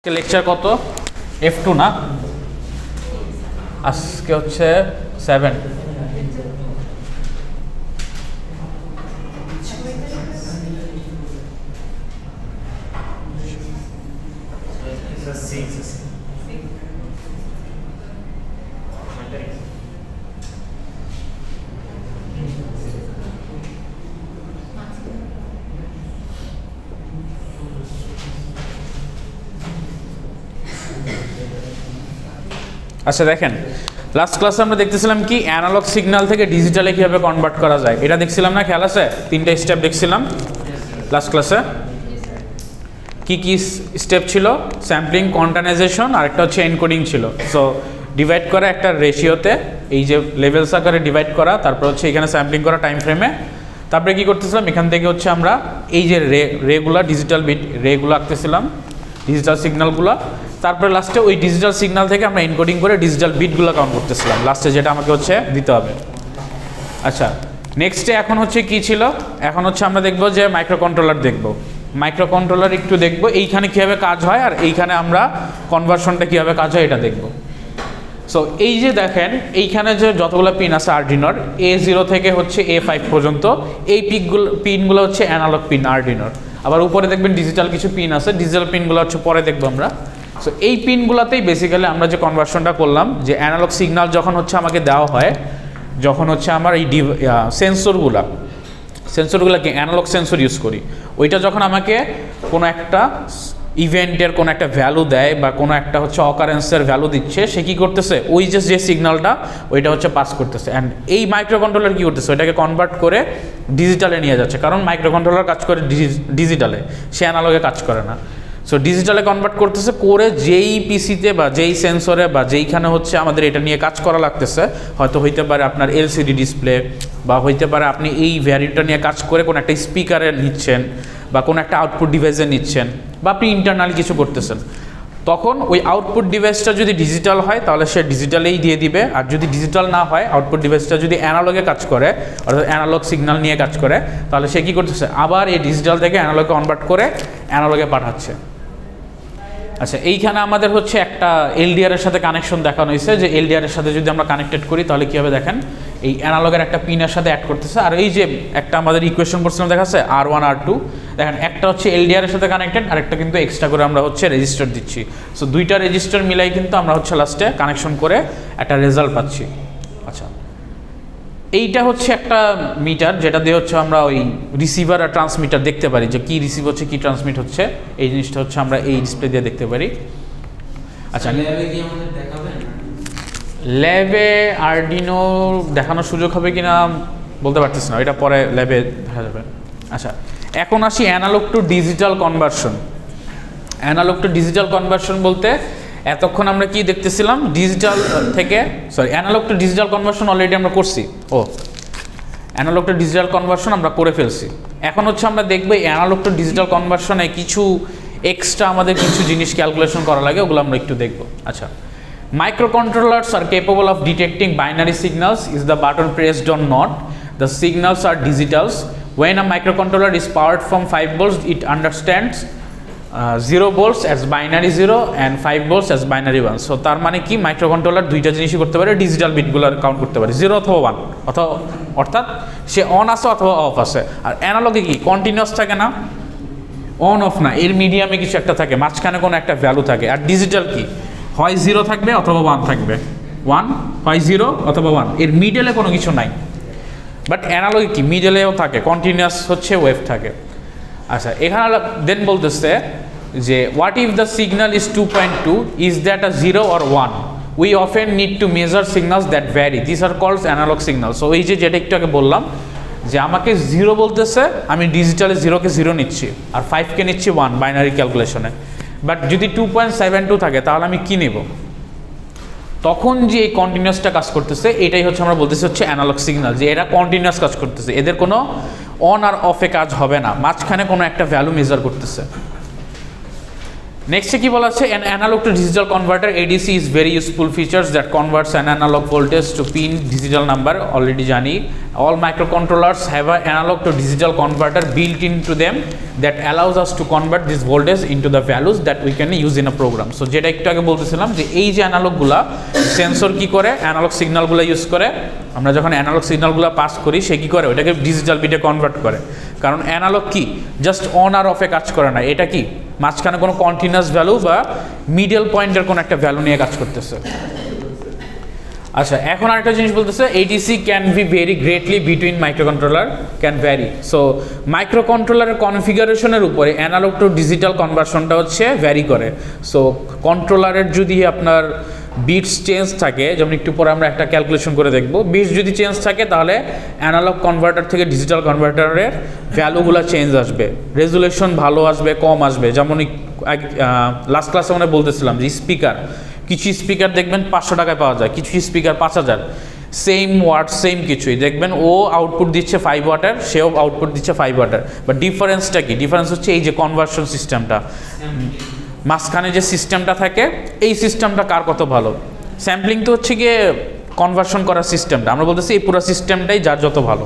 Lecture কত F2 না আজকে হচ্ছে 7 আচ্ছা দেখেন লাস্ট ক্লাসে আমরা দেখতেছিলাম কি অ্যানালগ সিগন্যাল থেকে ডিজিটালে কিভাবে কনভার্ট করা যায় এটা দেখছিলাম না খেয়াল আছে তিনটা স্টেপ দেখছিলাম লাস্ট ক্লাসে কি কি স্টেপ ছিল স্যাম্পলিং কোয়ান্টাইজেশন আর একটা হচ্ছে এনকোডিং ছিল সো ডিভাইড করা একটা রেশিওতে এই যে লেভেলস আকারে ডিভাইড করা তারপর হচ্ছে এখানে স্যাম্পলিং করা টাইম ফ্রেমে তারপরে কি করতেছিলাম এখান থেকে হচ্ছে আমরা এই যে রেগুলা ডিজিটাল বিট রেগুলো আঁকতেছিলাম ডিজিটাল সিগন্যালগুলো তারপরে লাস্টে ওই ডিজিটাল সিগন্যাল থেকে আমরা এনকোডিং করে ডিজিটাল বিটগুলো কাউন্ট করতেছিলাম লাস্টে যেটা আমাকে হচ্ছে দিতে হবে আচ্ছা নেক্সটে এখন হচ্ছে কি ছিল এখন হচ্ছে আমরা দেখব যে মাইক্রো কন্ট্রোলার দেখব মাইক্রো কন্ট্রোলার একটু দেখব এইখানে কীভাবে কাজ হয় আর এইখানে আমরা কনভার্সনটা কীভাবে কাজ হয় এটা দেখব সো এই যে দেখেন এইখানে যে যতগুলো পিন আছে আরডিনোর A0 থেকে হচ্ছে A5 পর্যন্ত এই পিনগুলো হচ্ছে অ্যানালগ পিন আরডিনোর আবার উপরে দেখবেন ডিজিটাল কিছু পিন আছে ডিজিটাল পিনগুলো হচ্ছে পরে দেখবো আমরা সো এই পিনগুলোতেই বেসিক্যালি আমরা যে কনভার্সনটা করলাম যে অ্যানালগ সিগন্যাল যখন হচ্ছে আমাকে দেওয়া হয় যখন হচ্ছে আমার এই সেন্সরগুলোকে অ্যানালগ সেন্সর ইউজ করি ওইটা যখন আমাকে কোনো একটা ইভেন্টের কোনো একটা ভ্যালু দেয় বা কোনো একটা হচ্ছে অকারেন্সের ভ্যালু দিচ্ছে সে কী করতেছে ওই যে সিগন্যালটা ওইটা হচ্ছে পাস করতেছে অ্যান্ড এই মাইক্রো কন্ট্রোলার কী করতেছে ওইটাকে কনভার্ট করে ডিজিটালে নিয়ে যাচ্ছে কারণ মাইক্রো কন্ট্রোলার কাজ করে ডিজিটালে সে অ্যানালগে কাজ করে না সো ডিজিটালে কনভার্ট করতেছে করে যেই পিসিতে বা যেই সেন্সরে বা যেইখানে হচ্ছে আমাদের এটা নিয়ে কাজ করা লাগতেছে হয়তো হইতে পারে আপনার এলসিডি ডিসপ্লে বা হইতে পারে আপনি এই ভ্যারিয়েন্টটা নিয়ে কাজ করে কোনো একটা স্পিকারে নিচ্ছেন বা কোনো একটা আউটপুট ডিভাইসে নিচ্ছেন বা আপনি ইন্টারনালি কিছু করতেছেন তখন ওই আউটপুট ডিভাইসটা যদি ডিজিটাল হয় তাহলে সে ডিজিটালেই দিয়ে দিবে আর যদি ডিজিটাল না হয় আউটপুট ডিভাইসটা যদি অ্যানালগে কাজ করে অর্থাৎ অ্যানালগ সিগন্যাল নিয়ে কাজ করে তাহলে সে কী করতেছে আবার এই ডিজিটাল থেকে অ্যানালগে কনভার্ট করে অ্যানালগে পাঠাচ্ছে আচ্ছা এইখানে আমাদের হচ্ছে একটা এলডিআর এর সাথে কানেকশন দেখানো হয়েছে যে এলডিআর এর সাথে যদি আমরা কানেক্টেড করি তাহলে কী হবে দেখেন এই অ্যানালগের একটা পিনের সাথে অ্যাড করতেছে আর এই যে একটা আমাদের ইকুয়েশন করছিলাম দেখা যাচ্ছে R1 R2 দেখেন একটা হচ্ছে এলডিআর এর সাথে কানেক্টেড আর একটা কিন্তু এক্সট্রা করে আমরা হচ্ছে রেজিস্টার দিচ্ছি সো দুইটা রেজিস্টার মিলাই কিন্তু আমরা হচ্ছে লাস্টে কানেকশন করে একটা রেজাল্ট পাচ্ছি আচ্ছা এইটা হচ্ছে একটা মিটার যেটা দিয়ে হচ্ছে আমরা ওই রিসিভার আর ট্রান্সমিটার দেখতে পারি যে কী রিসিভ হচ্ছে কী ট্রান্সমিট হচ্ছে এই জিনিসটা হচ্ছে আমরা এই ডিসপ্লে দিয়ে দেখতে পারি আচ্ছা ল্যাবে আরডিনো দেখানোর সুযোগ হবে কিনা বলতে পারতেছি না এটা পরে ল্যাবে দেখা যাবে আচ্ছা এখন আসি analogue to digital conversion analogue to digital conversion বলতে এতক্ষণ আমরা কি দেখতেছিলাম ডিজিটাল থেকে analogue to digital conversion already আমরা করছি অ্যানালগ টু ডিজিটাল কনভার্সন আমরা করে ফেলছি এখন হচ্ছে আমরা দেখবো অ্যানালগ টু ডিজিটাল কনভার্সনে কিছু এক্সট্রা আমাদের কিছু জিনিস ক্যালকুলেশন করা লাগে ওগুলো আমরা একটু দেখবো আচ্ছা microcontrollers are capable of detecting binary signals is the button pressed on not the signals are digitals when a microcontroller is powered from 5 volts it understands 0 volts as binary 0 and 5 volts as binary 1 so তার মানে কি microcontroller দুইটা জিনিসই করতে পারে digital বিটগুলো count করতে পারে 0 অথবা 1 অথবা অর্থাৎ সে অন আছে অথবা অফ আছে আর অ্যানালগে কি কন্টিনিউয়াস থাকে না অন অফ না এর মিডিয়ামে কিছু একটা থাকে মাঝখানে কোনো একটা ভ্যালু থাকে আর ডিজিটাল কি হয় 0 থাকবে অথবা 1 থাকবে 1 হয় 0 অথবা 1 এর মিডলে কোনো কিছু নাই বাট অ্যানালগে কি মিডলেও থাকে কন্টিনিউয়াস হচ্ছে ওয়েভ থাকে আচ্ছা এখানে দেন বলতেছে যে what if the signal is 2.2 is that a 0 or 1 we often need to measure signals that vary this are called analogue signal so এই যে যেটা একটু আগে বললাম যে আমাকে 0 বলতেছে আমি ডিজিটালে 0কে 0 নিচ্ছি আর 5কে নিচ্ছি 1 বাইনারি ক্যালকুলেশনে বাট যদি 2.72 থাকে তাহলে আমি কী নেব তখন যে এই কন্টিনিউয়াসটা কাজ করতেছে এটাই হচ্ছে আমরা বলতেছি হচ্ছে অ্যানালগ সিগন্যাল যে এরা কন্টিনিউয়াস কাজ করতেছে এদের কোনো অন আর অফে কাজ হবে না মাঝখানে কোনো একটা ভ্যালু মেজার করতেছে নেক্সটে কি বলা আছে, an analog to digital converter ADC is very useful features that converts an analog voltage to pin digital number. Already জানি all microcontrollers have an analog to digital converter built into them that allows us to convert this voltage into the values that we can use in a program. So যেটা একটু আগে বলতেছিলাম যে এই যে অ্যানালগগুলা sensor কি করে, অ্যানালগ সিগন্যালগুলো ইউজ করে, আমরা যখন অ্যানালগ সিগন্যালগুলো পাস করি সে কি করে ওটাকে ডিজিটাল বিটে কনভার্ট করে। কারণ অ্যানালগ কি জাস্ট অন আর অফে কাজ করে না, এটা কি মাঝখানে কোনো কন্টিনিউয়াস ভ্যালু বা মিডল পয়েন্টের কোনো একটা ভ্যালু নিয়ে কাজ করতেছে। আচ্ছা, এখন আরেকটা জিনিস বলতেছে ADC can be very greatly between microcontroller can vary. So মাইক্রোকন্ট্রোলারের কনফিগারেশনের উপরে অ্যানালগ টু ডিজিটাল কনভার্সনটা হচ্ছে ভ্যারি করে। সো কন্ট্রোলারের যদি আপনার বিটস চেঞ্জ থাকে, যেমন একটু পরে আমরা একটা ক্যালকুলেশন করে দেখব, বিটস যদি চেঞ্জ থাকে তাহলে অ্যানালগ কনভার্টার থেকে ডিজিটাল কনভার্টারের ভ্যালুগুলো চেঞ্জ আসবে, রেজুলেশন ভালো আসবে কম আসবে। যেমন লাস্ট ক্লাসে আমরা বলতেছিলাম যে স্পিকার, কিছু স্পিকার দেখবেন 500 টাকায় পাওয়া যায়, কিছু স্পিকার 5000, সেম ওয়াট সেম কিছুই দেখবেন ও আউটপুট দিচ্ছে 5 ওয়াটের, সেও আউটপুট দিচ্ছে 5 ওয়াটের, বাট ডিফারেন্সটা কি? ডিফারেন্স হচ্ছে এই যে কনভার্সন সিস্টেমটা, মাঝখানে যে সিস্টেমটা থাকে এই সিস্টেমটা কার কত ভালো। স্যাম্পলিং তো হচ্ছে গিয়ে কনভার্সন করার সিস্টেমটা, আমরা বলতেছি এই পুরো সিস্টেমটাই যার যত ভালো।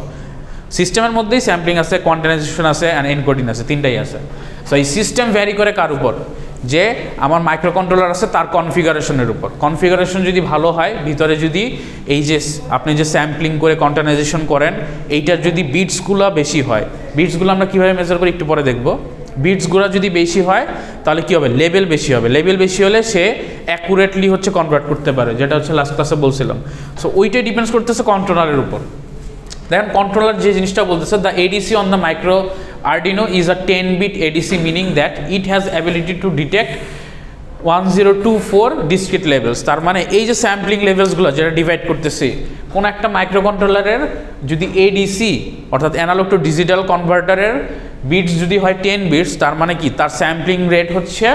সিস্টেমের মধ্যেই স্যাম্পলিং আছে, কোয়ান্টাইজেশন আছে অ্যান্ড এনকোডিং আছে, তিনটাই আছে। সো এই সিস্টেম ভ্যারি করে কার উপর? যে আমার মাইক্রোকন্ট্রোলার আছে তার কনফিগারেশনের উপর। কনফিগারেশন যদি ভালো হয়, ভিতরে যদি এই যে আপনি যে স্যাম্পলিং করে কোয়ান্টাইজেশন করেন এইটার যদি বিটসগুলো বেশি হয়, বিটসগুলো আমরা কীভাবে মেজার করি একটু পরে দেখব। বিটসগুলো যদি বেশি হয় তাহলে কী হবে? লেভেল বেশি হবে, লেভেল বেশি হলে সে অ্যাকুরেটলি হচ্ছে কনভার্ট করতে পারে, যেটা হচ্ছে লাস্ট ক্লাসে বলছিলাম। সো ওইটাই ডিপেন্ডস করতেছে কন্ট্রোলারের উপর। দেখেন কন্ট্রোলার যে জিনিসটা বলতেছে, the ADC on the micro Arduino is a 10-bit ADC, meaning that it has ability to detect 1024 discrete levels। তার মানে এই যে স্যাম্পলিং লেভেলসগুলো যেটা ডিভাইড করতেছি, কোন একটা মাইক্রোকন্ট্রোলারের যদি এডিসি অর্থাৎ অ্যানালগ টু ডিজিটাল কনভার্টারের বিটস যদি হয় 10 বিটস, তার মানে কি তার স্যাম্পলিং রেট হচ্ছে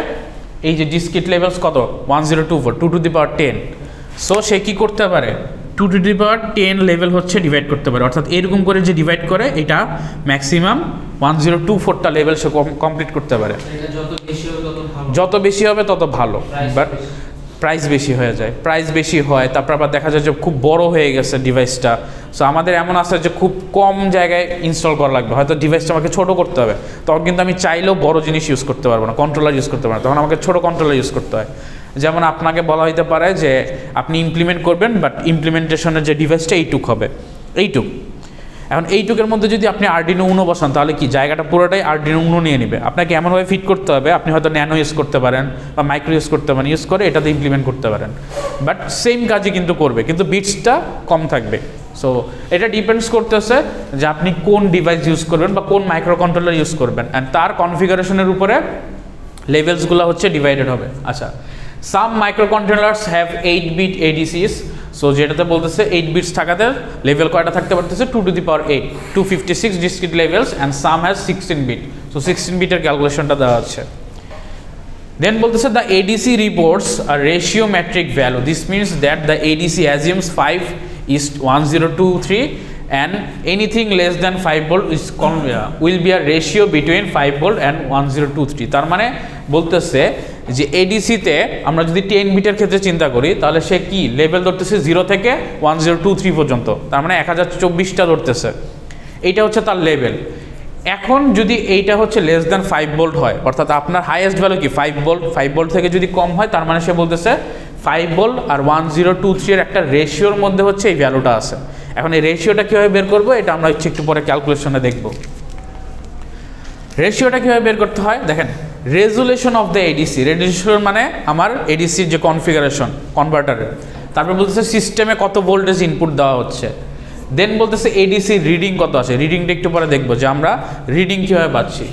এই যে ডিসক্রিট লেভেলস কত 1024, 2 টু দি পাওয়ার 10। সো সে কি করতে পারে 2 টু দি পাওয়ার 10 লেভেল হচ্ছে ডিভাইড করতে পারে, অর্থাৎ এরকম করে যে ডিভাইড করে এটা ম্যাক্সিমাম 1024টা লেভেল সে কমপ্লিট করতে পারে। যত বেশি হবে তত ভালো, বাট প্রাইস বেশি হয়ে যায়, প্রাইস বেশি হয়, তারপর আবার দেখা যায় যে খুব বড় হয়ে গেছে ডিভাইসটা। সো আমাদের এমন আছে যে খুব কম জায়গায় ইনস্টল করা লাগবে, হয়তো ডিভাইসটা আমাকে ছোটো করতে হবে, তখন কিন্তু আমি চাইলেও বড় জিনিস ইউজ করতে পারবো না, কন্ট্রোলার ইউজ করতে পারবো না, তখন আমাকে ছোটো কন্ট্রোলার ইউজ করতে হয়। যেমন আপনাকে বলা হইতে পারে যে আপনি ইমপ্লিমেন্ট করবেন, বাট ইমপ্লিমেন্টেশনের যে ডিভাইসটা এইটুক হবে, এইটুক। এখন এইটুকের মধ্যে যদি আপনি আরডিনো উনো বসান তাহলে কি জায়গাটা পুরোটাই আরডিনো উনো নিয়ে নেবে। আপনাকে এমনভাবে ফিট করতে হবে, আপনি হয়তো ন্যানো ইউজ করতে পারেন বা মাইক্রো ইউজ করতে পারেন, ইউজ করে এটাতে ইমপ্লিমেন্ট করতে পারেন, বাট সেম কাজই কিন্তু করবে, কিন্তু বিটসটা কম থাকবে। সো এটা ডিপেন্ডস করতেছে যে আপনি কোন ডিভাইস ইউজ করবেন বা কোন মাইক্রো কন্ট্রোলার ইউজ করবেন, অ্যান্ড তার কনফিগারেশনের উপরে লেভেলসগুলো হচ্ছে ডিভাইডেড হবে। আচ্ছা, সাম মাইক্রোকন্ট্রোলার্স হ্যাভ 8-bit ADCs। সো যেটাতে বলতেছে 8 বিটস থাকাতে লেভেল কয়টা থাকতে পারতেছে 2 to the power 8, 256 discrete levels, and some has 16 bit. So 16 বিটের ক্যালকুলেশনটা দেওয়া আছে। দেন বলতেছে the ADC reports a ratiometric value, this means that the ADC assumes 5:1023 and anything less than 5 volt is will be a ratio between 5 volt and 1023। তার মানে বলতেছে যে এডিসিতে আমরা যদি 10 বিটের ক্ষেত্রে চিন্তা করি তাহলে সে কি লেভেল ধরতেছে 0 থেকে 1023 পর্যন্ত, তার মানে 1024টা ধরতেছে, এইটা হচ্ছে তার লেভেল। এখন যদি এইটা হচ্ছে লেস দ্যান 5 ভোল্ট হয়, অর্থাৎ আপনার হাইয়েস্ট ভ্যালু কি 5 ভোল্ট, 5 ভোল্ট থেকে যদি কম হয় তার মানে সে বলতেছে 5 ভোল্ট আর 1023 এর একটা রেশিওর মধ্যে হচ্ছে এই ভ্যালুটা আছে। এখন এই রেশিওটা কীভাবে বের করবো এটা আমরা হচ্ছে একটু পরে ক্যালকুলেশনে দেখব। রেশিওটা কীভাবে বের করতে হয় দেখেন, resolution of the ADC, resolution মানে আমার এডিসির যে কনফিগারেশন কনভার্টারের, তারপর বলতেছে সিস্টেমে কত ভোল্টেজ ইনপুট দেওয়া হচ্ছে, দেন বলতেছে এডিসি রিডিং কত আছে, রিডিংটা একটু পরে দেখবো যে আমরা রিডিং কীভাবে পাচ্ছি,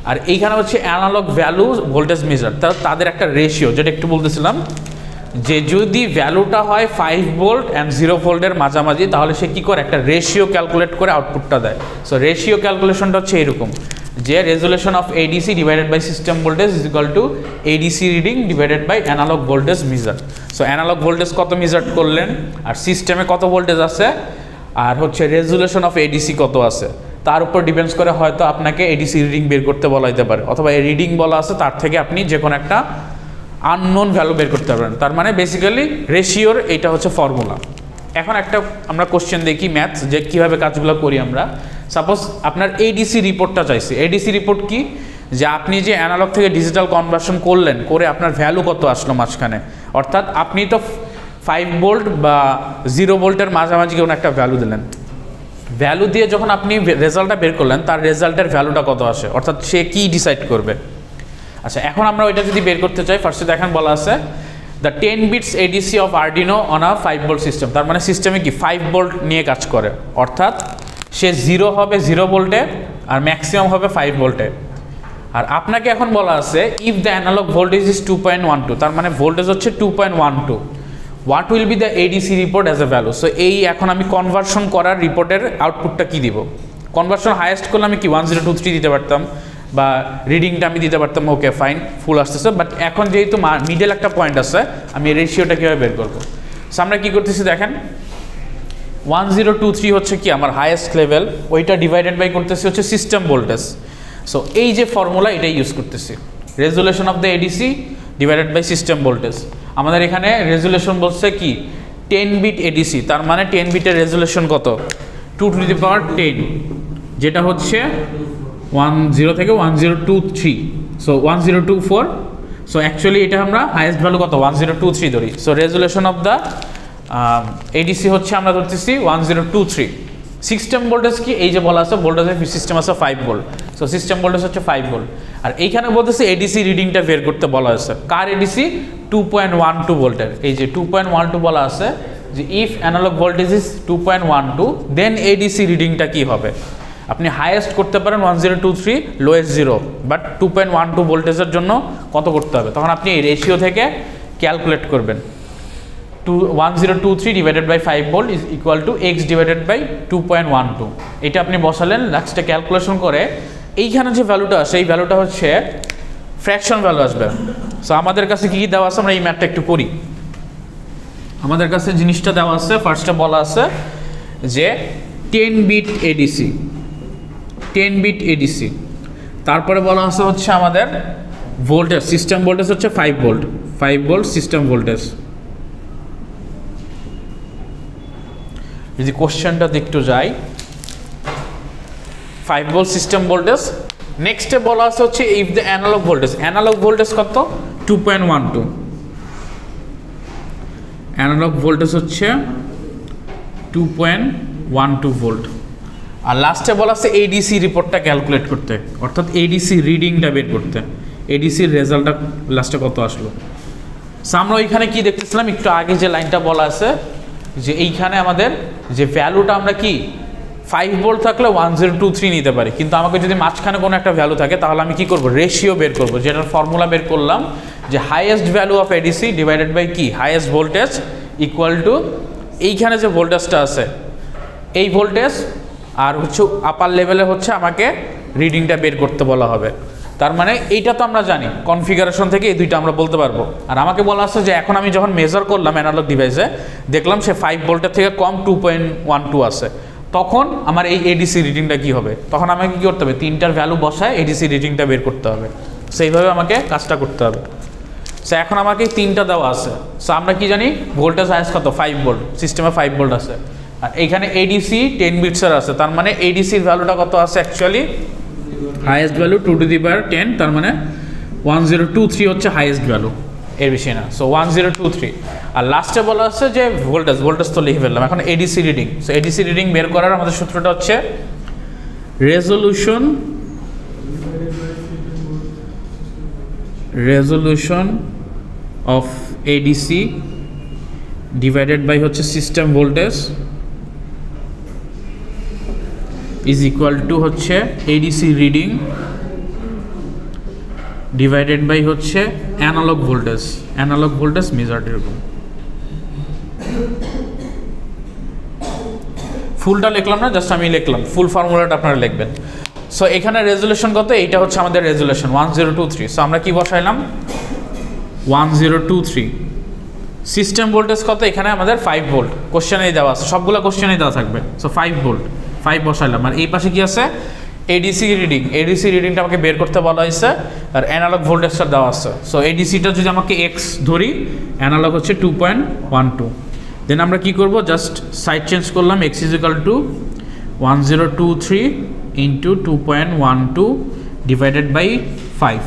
আর এইখানে হচ্ছে অ্যানালগ ভ্যালু ভোল্টেজ মেজার, তাদের একটা রেশিও যেটা একটু বলতেছিলাম যে যদি ভ্যালুটা হয় 5 ভোল্ট অ্যান্ড 0 ভোল্টের মাঝামাঝি তাহলে সে কী করে একটা রেশিও ক্যালকুলেট করে আউটপুটটা দেয়। সো রেশিও ক্যালকুলেশনটা হচ্ছে এরকম যে resolution of ADC divided by system voltage is equal to ADC reading divided by analogue voltage measure. So analogue voltage কত মেজার করলেন আর সিস্টেমে কত ভোল্টেজ আছে আর হচ্ছে রেজুলেশন অফ এডিসি কত আছে, তার উপর ডিপেন্ডস করে হয়তো আপনাকে এডিসি রিডিং বের করতে বলা যেতে পারে, অথবা এই রিডিং বলা আছে তার থেকে আপনি যে কোনো একটা আননোন ভ্যালু বের করতে পারেন। তার মানে বেসিক্যালি রেশিওর এইটা হচ্ছে ফর্মুলা। এখন একটা আমরা কোশ্চেন দেখি ম্যাথস, যে কীভাবে কাজগুলো করি আমরা। সাপোজ আপনার এডিসি রিপোর্টটা চাইছে। এডিসি রিপোর্ট কি, যে আপনি যে অ্যানালগ থেকে ডিজিটাল কনভার্সন করলেন, করে আপনার ভ্যালু কত আসলো মাঝখানে, অর্থাৎ আপনি তো 5 ভোল্ট বা 0 ভোল্টের মাঝামাঝি কোনো একটা ভ্যালু দিলেন, ভ্যালু দিয়ে যখন আপনি রেজাল্টটা বের করলেন তার রেজাল্টের ভ্যালুটা কত আসে, অর্থাৎ সে কি ডিসাইড করবে। আচ্ছা, এখন আমরা ওইটা যদি বের করতে চাই, ফার্স্টে দেখেন বলা আছে the 10 bits ADC of Arduino on a 5 volt system. তার মানে সিস্টেমে কি 5 ভোল্ট নিয়ে কাজ করে, অর্থাৎ সে 0 হবে 0 ভোল্টে আর ম্যাক্সিমাম হবে 5 ভোল্টে। আর আপনাকে এখন বলা আছে if the analogue voltage is 2.12, তার মানে ভোল্টেজ হচ্ছে 2.12, what will be the ADC report as a value. So এই এখন আমি কনভার্সন করার রিপোর্টের আউটপুটটা কি দিব। কনভার্সন হাইয়েস্ট করলে আমি কি 1023 দিতে পারতাম, বা রিডিংটা আমি দিতে পারতাম, ওকে ফাইন ফুল আসতেছে। বাট এখন যেহেতু মিডল একটা পয়েন্ট আছে, আমি রেশিওটা কীভাবে বের করবো। সো আমরা কী করতেছি দেখেন, 1023 হচ্ছে কি আমার হাইয়েস্ট লেভেল, ওইটা ডিভাইডেড বাই করতেছি হচ্ছে সিস্টেম ভোল্টেজ। সো এই যে ফর্মুলা এটাই ইউজ করতেছি, resolution of the ADC divided by system voltage. আমাদের এখানে রেজুলেশন বলছে কি 10 বিট এডিসি, তার মানে 10 বিটের রেজুলেশন কত 2⁻10, যেটা হচ্ছে 10 থেকে 1023, সো 1024। সো অ্যাকচুয়ালি এটা আমরা হাইয়েস্ট ভ্যালু কত 1023 ধরি। So resolution of the ADC হচ্ছে আমরা ধরতেছি 1023। সিস্টেম ভোল্টেজ কি, এই যে বলা আছে ভোল্টেজের সিস্টেম আছে 5 ভোল্ট, সো সিস্টেম ভোল্টেজ হচ্ছে 5 ভোল্ট। আর এইখানে বলতেছে এডিসি রিডিংটা বের করতে বলা আছে, কার এডিসি 2.12 ভোল্টের। এই যে 2.12 বলা আছে যে if analogue voltage is 2.12 then ADC রিডিংটা কি হবে। আপনি হাইয়েস্ট করতে পারেন 1023, লোয়েস্ট 0, বাট 2.12 ভোল্টেজের জন্য কত করতে হবে, তখন আপনি এই রেশিও থেকে ক্যালকুলেট করবেন। 1023 divided by 5 volt is equal to x divided by 2.12। এটা আপনি বসালেন, লাস্টে ক্যালকুলেশন করে এইখানে যে ভ্যালুটা আসে এই ভ্যালুটা হচ্ছে ফ্র্যাকশন ভ্যালু আসবে। সো আমাদের কাছে কী কী দেওয়া আছে আমরা এই ম্যাথটা একটু করি। আমাদের কাছে জিনিসটা দেওয়া আছে, ফার্স্টে বলা আছে যে 10 বিট এডিসি, 10 বিট এডিসি, তারপরে বলা আছে হচ্ছে আমাদের ভোল্টেজ, সিস্টেম ভোল্টেজ হচ্ছে 5 ভোল্ট, 5 ভোল্ট সিস্টেম ভোল্টেজ। যদি কোশ্চেনটা একটু যাই, 5 ভোল্ট সিস্টেম ভোল্টেজ। নেক্সটে বলা আছে হচ্ছে if the analogue voltage, analogue voltage কত 2.12, অ্যানালগ ভোল্টেজ হচ্ছে 2.12 ভোল্ট। আর লাস্টে বলা আছে এডিসি রিপোর্টটা ক্যালকুলেট করতে, অর্থাৎ এডিসি রিডিংটা বের করতে, এডিসির রেজাল্টটা লাস্টে কত আসলো। সো আমরা ওইখানে কি দেখতেছিলাম একটু আগে যে লাইনটা বলা আছে যে এইখানে আমাদের যে ভ্যালুটা আমরা কি 5 ভোল্ট থাকলে 1023 নিতে পারি, কিন্তু আমাকে যদি মাঝখানে কোনো একটা ভ্যালু থাকে তাহলে আমি কি করব, রেশিও বের করব, যেটার ফর্মুলা বের করলাম যে highest value of ADC divided by কি হাইয়েস্ট ভোল্টেজ ইকুয়াল টু এইখানে যে ভোল্টেজটা আছে এই ভোল্টেজ, আর হচ্ছে আপার লেভেলে হচ্ছে আমাকে রিডিংটা বের করতে বলা হবে। তার মানে এইটা তো আমরা জানি, কনফিগারেশন থেকে এই দুইটা আমরা বলতে পারবো। আর আমাকে বলা আছে যে এখন আমি যখন মেজার করলাম অ্যানালগ ডিভাইসে, দেখলাম সে 5 ভোল্টের থেকে কম 2.12 আছে, তখন আমার এই এডিসি রিডিংটা কি হবে, তখন আমাকে কী করতে হবে, তিনটার ভ্যালু বসায় এডিসি রিডিংটা বের করতে হবে। সেইভাবে আমাকে কাজটা করতে হবে। সো এখন আমাকে তিনটা দেওয়া আছে। সো আমরা কি জানি ভোল্টেজ হাইয়েস্ট কত 5 ভোল্ট, সিস্টেমে 5 ভোল্ট আছে, আর এইখানে এডিসি 10 বিটসের আছে, তার মানে এডিসির ভ্যালুটা কত আছে অ্যাকচুয়ালি হাইয়েস্ট ভ্যালু 2⁻10, তার মানে 1023 হচ্ছে হাইয়েস্ট ভ্যালু, এর বেশি না। সো 1023। আর লাস্টে বলা আছে যে ভোল্টেজ, ভোল্টেজ তো লিখে ফেললাম, এখন ADC reading. So ADC reading বের করার আমাদের সূত্রটা হচ্ছে resolution of ADC divided by হচ্ছে system voltage is equal to হচ্ছে এডিসি রিডিং ডিভাইডেড বাই হচ্ছে analogue voltage, analogue voltage measured এরকম। ফুলটা লিখলাম না, জাস্ট আমি লিখলাম, ফুল ফর্মুলাটা আপনারা লিখবেন। সো এখানে রেজুলেশন কত, এইটা হচ্ছে আমাদের রেজুলেশন 1023। সো আমরা কি বসাইলাম 1023। সিস্টেম ভোল্টেজ কত, এখানে আমাদের 5 ভোল্ট, কোশ্চেনেই দেওয়া আছে, সবগুলো কোশ্চেনেই দেওয়া থাকবে। সো 5 ভোল্ট, 5 বসাইলাম, আর এই পাশে কি আছে এডিসি রিডিং, এডিসি রিডিংটা আমাকে বের করতে বলা হয়েছে, আর অ্যানালগ ভোল্টেজটা দেওয়া আছে। সো এডিসিটা যদি আমাকে এক্স ধরি, অ্যানালগ হচ্ছে 2.12, দেন আমরা কি করব, জাস্ট সাইড চেঞ্জ করলাম, x is equal to 1023 into 2.12 divided by 5।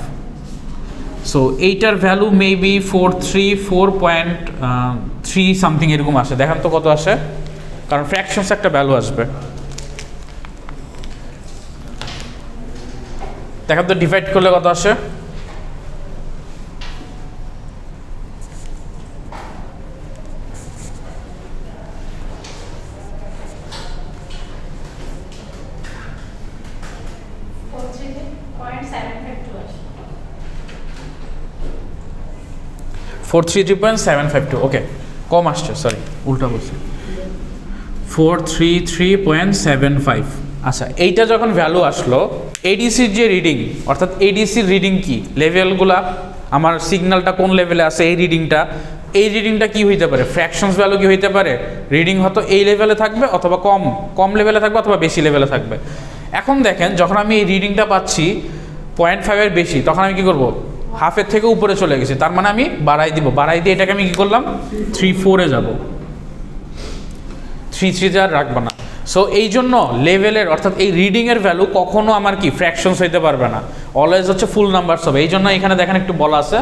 So এইটার ভ্যালু মেবি 434.3 সামথিং এরকম আসে। দেখেন তো কত আসে, কারণ ফ্র্যাকশনস একটা ভ্যালু আসবে। দেখেন তো ডিভাইড করলে কত আসে, $433.752। ওকে, কম আসছে, সরি উল্টা বলছি, 433.75। আচ্ছা, এইটা যখন ভ্যালু আসলো, এডিসির যে রিডিং, অর্থাৎ এডিসির রিডিং কি, লেভেলগুলা আমার সিগন্যালটা কোন লেভেলে আছে, এই রিডিংটা কি হইতে পারে, ফ্র্যাকশনস ভ্যালু কি হইতে পারে, রিডিং হয়তো এই লেভেলে থাকবে অথবা কম লেভেলে থাকবে অথবা বেশি লেভেলে থাকবে। এখন দেখেন, যখন আমি এই রিডিংটা পাচ্ছি 0.5 বেশি, তখন আমি কি করব, হাফের থেকে উপরে চলে গেছি, তার মানে আমি বাড়াই দিয়ে এটাকে আমি কি করলাম 3.4-এ যাব, 3.3 আর রাখবো না। সো এই জন্য লেভেলের অর্থাৎ এই রিডিংয়ের ভ্যালু কখনো আমার কি ফ্র্যাকশনস হইতে পারবে না, অলওয়েজ হচ্ছে ফুল নাম্বারস হবে। এই জন্য এখানে দেখেন একটু বলা আছে,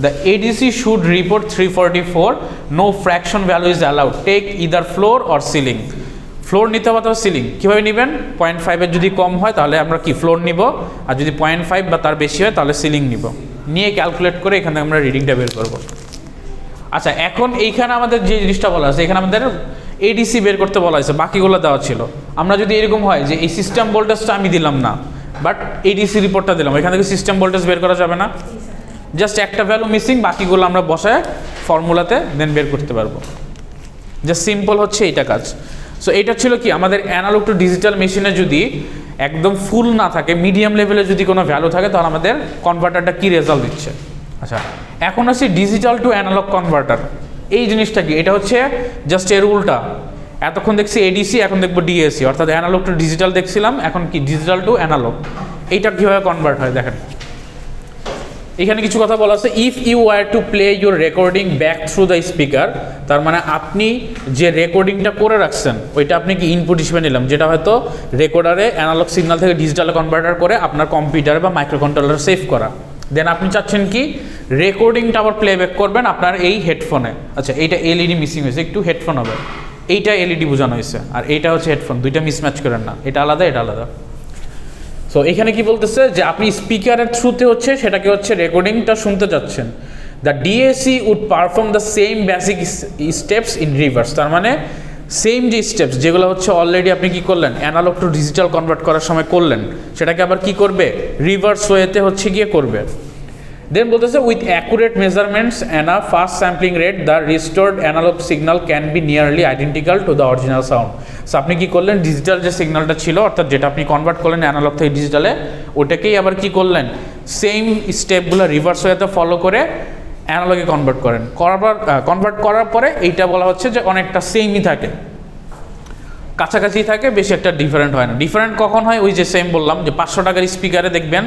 the ADC should report 344, no fraction value is allowed, take either floor or ceiling. Floor নিতে হবে অথবা সিলিং, কীভাবে নেবেন, 0.5-এর যদি কম হয় তাহলে আমরা কি ফ্লোর নিব, আর যদি 0.5 বা তার বেশি হয় তাহলে সিলিং নিব, নিয়ে ক্যালকুলেট করে এখানে আমরা রিডিংটা বের করব। আচ্ছা, এখন এইখানে আমাদের যে জিনিসটা বলা আছে, এখানে আমাদের এডিসি বের করতে বলা হয়েছে, বাকিগুলো দেওয়া ছিল। আমরা যদি এরকম হয় যে এই সিস্টেম ভোল্টেজটা আমি দিলাম না, বাট এডিসি রিপোর্টটা দিলাম, এখান থেকে সিস্টেম ভোল্টেজ বের করা যাবে না, জাস্ট একটা ভ্যালু মিসিং, বাকিগুলো আমরা বসায় ফর্মুলাতে দেন বের করতে পারবো। জাস্ট সিম্পল হচ্ছে এইটা কাজ। সো এটা ছিল কি আমাদের অ্যানালগ টু ডিজিটাল মেশিনে যদি একদম ফুল না থাকে, মিডিয়াম লেভেলে যদি কোনো ভ্যালু থাকে, তাহলে আমাদের কনভার্টারটা কি রেজাল্ট দিচ্ছে। আচ্ছা, এখন আসি ডিজিটাল টু অ্যানালগ কনভার্টার। এই জিনিসটা কি, এটা হচ্ছে জাস্ট এর উল্টা। এতক্ষণ দেখছি এডিসি, এখন দেখবো ডিএসি, অর্থাৎ অ্যানালগ টু ডিজিটাল দেখছিলাম, এখন কি ডিজিটাল টু অ্যানালগ। এইটা কীভাবে কনভার্ট হয় দেখেন, এখানে কিছু কথা বলা আছে, if you were to play your recording back through the speaker, তার মানে আপনি যে রেকর্ডিংটা করে রাখছেন ওইটা আপনি কি ইনপুট হিসেবে নিলাম, যেটা হয়তো রেকর্ডারে অ্যানালগ সিগন্যাল থেকে ডিজিটালে কনভার্টার করে আপনার কম্পিউটারে বা মাইক্রো কন্ট্রোলারে সেভ করা, দেন আপনি চাচ্ছেন কি রেকর্ডিংটা আবার প্লেব্যাক করবেন আপনার এই হেডফোনে। আচ্ছা, এইটা এলইডি মিসিং হয়েছে, একটু হেডফোন হবে, এইটা এলইডি বোঝানো হয়েছে, আর এইটা হচ্ছে হেডফোন, দুইটা মিসম্যাচ করেন না, এটা আলাদা এটা আলাদা। সো এখানে কি বলতেছে যে আপনি স্পিকারের থ্রুতে হচ্ছে সেটাকে হচ্ছে রেকর্ডিংটা শুনতে যাচ্ছেন, the DAC would perform the same basic steps in reverse, তার মানে সেম যে স্টেপস যেগুলো হচ্ছে অলরেডি আপনি কি করলেন অ্যানালগ টু ডিজিটাল কনভার্ট করার সময় করলেন, সেটাকে আবার কি করবে রিভার্স ওয়েতে হচ্ছে গিয়ে করবে। দেন বলতেছে with accurate measurements and a fast sampling rate the restored analog signal can be nearly identical to the original sound. So আপনি কি করলেন, ডিজিটাল যে সিগন্যালটা ছিল অর্থাৎ যেটা আপনি কনভার্ট করলেন অ্যানালগ থেকে ডিজিটালে, ওটাকেই আবার কি করলেন সেম স্টেপগুলো রিভার্স ওয়েতে ফলো করে অ্যানালগে কনভার্ট করার পরে এইটা বলা হচ্ছে যে অনেকটা সেমই থাকে, কাছাকাছি থাকে, বেশি একটা ডিফারেন্ট হয় না। ডিফারেন্ট কখন হয়, ওই যে সেম বললাম যে 500 টাকার স্পিকারে দেখবেন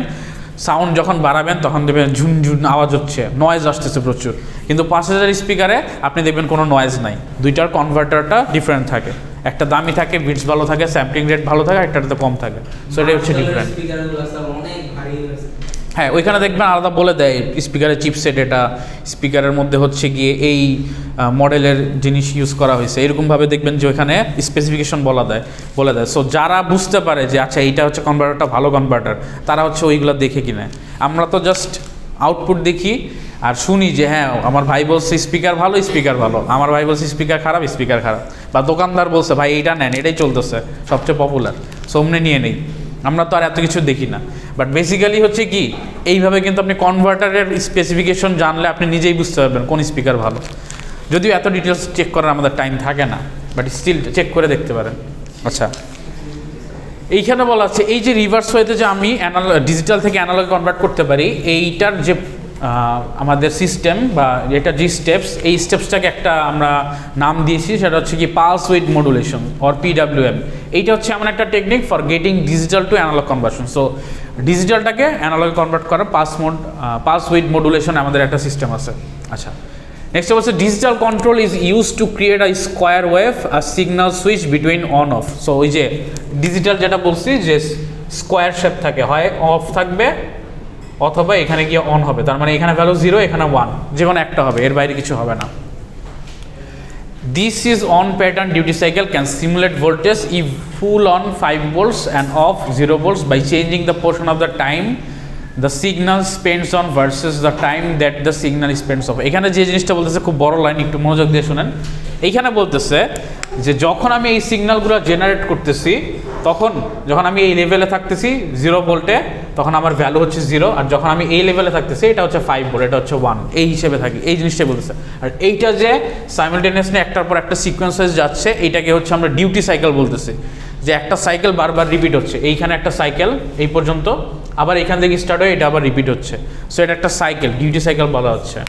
সাউন্ড যখন বাড়াবেন তখন দেখবেন ঝুনঝুন আওয়াজ হচ্ছে, নয়েজ আসতেছে প্রচুর, কিন্তু 5000 স্পিকারে আপনি দেখবেন কোনো নয়েজ নাই, দুইটার কনভার্টারটা ডিফারেন্ট থাকে, একটা দামি থাকে, বিটস ভালো থাকে, স্যাম্পলিং রেট ভালো থাকে, একটাতে কম থাকে। সো এটা হচ্ছে ডিফারেন্ট। হ্যাঁ, ওইখানে দেখবেন আলাদা বলে দেয় স্পিকারের চিপসেট, এটা স্পিকারের মধ্যে হচ্ছে গিয়ে এই মডেলের জিনিস ইউজ করা হয়েছে, এরকমভাবে দেখবেন যে ওইখানে স্পেসিফিকেশন বলে দেয়। সো যারা বুঝতে পারে যে আচ্ছা এইটা হচ্ছে কনভার্টারটা ভালো কনভার্টার, তারা হচ্ছে ওইগুলো দেখে কিনে। আমরা তো জাস্ট আউটপুট দেখি আর শুনি যে হ্যাঁ আমার ভাই বলছে স্পিকার ভালো, আমার ভাই বলছে স্পিকার খারাপ, বা দোকানদার বলছে ভাই এইটা নেন, এটাই চলতেছে সবচেয়ে পপুলার, সামনে নিয়ে নেই। আমরা তো আর এত কিছু দেখি না, বাট বেসিক্যালি হচ্ছে কি এইভাবে কিন্তু আপনি কনভার্টারের স্পেসিফিকেশন জানলে আপনি নিজেই বুঝতে পারবেন কোন স্পিকার ভালো। যদিও এত ডিটেলস চেক করার আমাদের টাইম থাকে না, বাট স্টিল চেক করে দেখতে পারেন। আচ্ছা, এইখানে বলা আছে এই যে রিভার্স ওয়েতে যে আমি ডিজিটাল থেকে অ্যানালগে কনভার্ট করতে পারি, এইটার যে আমাদের সিস্টেম বা এটার যে স্টেপস, এই স্টেপসটাকে একটা আমরা নাম দিয়েছি, সেটা হচ্ছে কি pulse with modulation or PWM। এইটা হচ্ছে এমন একটা technique for getting digital to analogue conversion. So ডিজিটালটাকে অ্যানালগে কনভার্ট করার পালস উইথ মডুলেশন আমাদের একটা সিস্টেম আছে। আচ্ছা, নেক্সট হচ্ছে digital control is use to create a square wave a signal switch between on off. So ওই যে ডিজিটাল যেটা বলছি যে স্কোয়ার শেপ থাকে, হয় অফ থাকবে অথবা এখানে গিয়ে অন হবে, তার মানে এখানে ভ্যালু 0 এখানে 1, যে কোনো একটা হবে, এর বাইরে কিছু হবে না। This is on pattern duty cycle can simulate voltage if full on 5 volts and off 0 volts by changing the portion of the time the signal spends on versus the time that the signal spends off. এখানে যে জিনিসটা বলতেছে খুব বড় line, একটু মনোযোগ দিয়ে শুনেন। এইখানে বলতেছে যে যখন আমি এই সিগন্যালগুলো জেনারেট করতেছি, তখন যখন আমি এই লেভেলে থাকতেছি 0 ভোল্টে, তখন আমার ভ্যালু হচ্ছে 0, আর যখন আমি এই লেভেলে থাকতেছি এটা হচ্ছে 5 ভোল্ট, এটা হচ্ছে 1, এই হিসেবে থাকি, এই জিনিসটাই বলতেছে। আর এইটা যে সাইমালটেনিয়াসলি একটার পর একটা সিকোয়েন্সেস যাচ্ছে, এইটাকে হচ্ছে আমরা ডিউটি সাইকেল বলতেছি, যে একটা সাইকেল বারবার রিপিট হচ্ছে। এইখানে একটা সাইকেল এই পর্যন্ত, আবার এখান থেকে স্টার্ট হয়ে এটা আবার রিপিট হচ্ছে। সো এটা একটা সাইকেল, ডিউটি সাইকেল বলা হচ্ছে।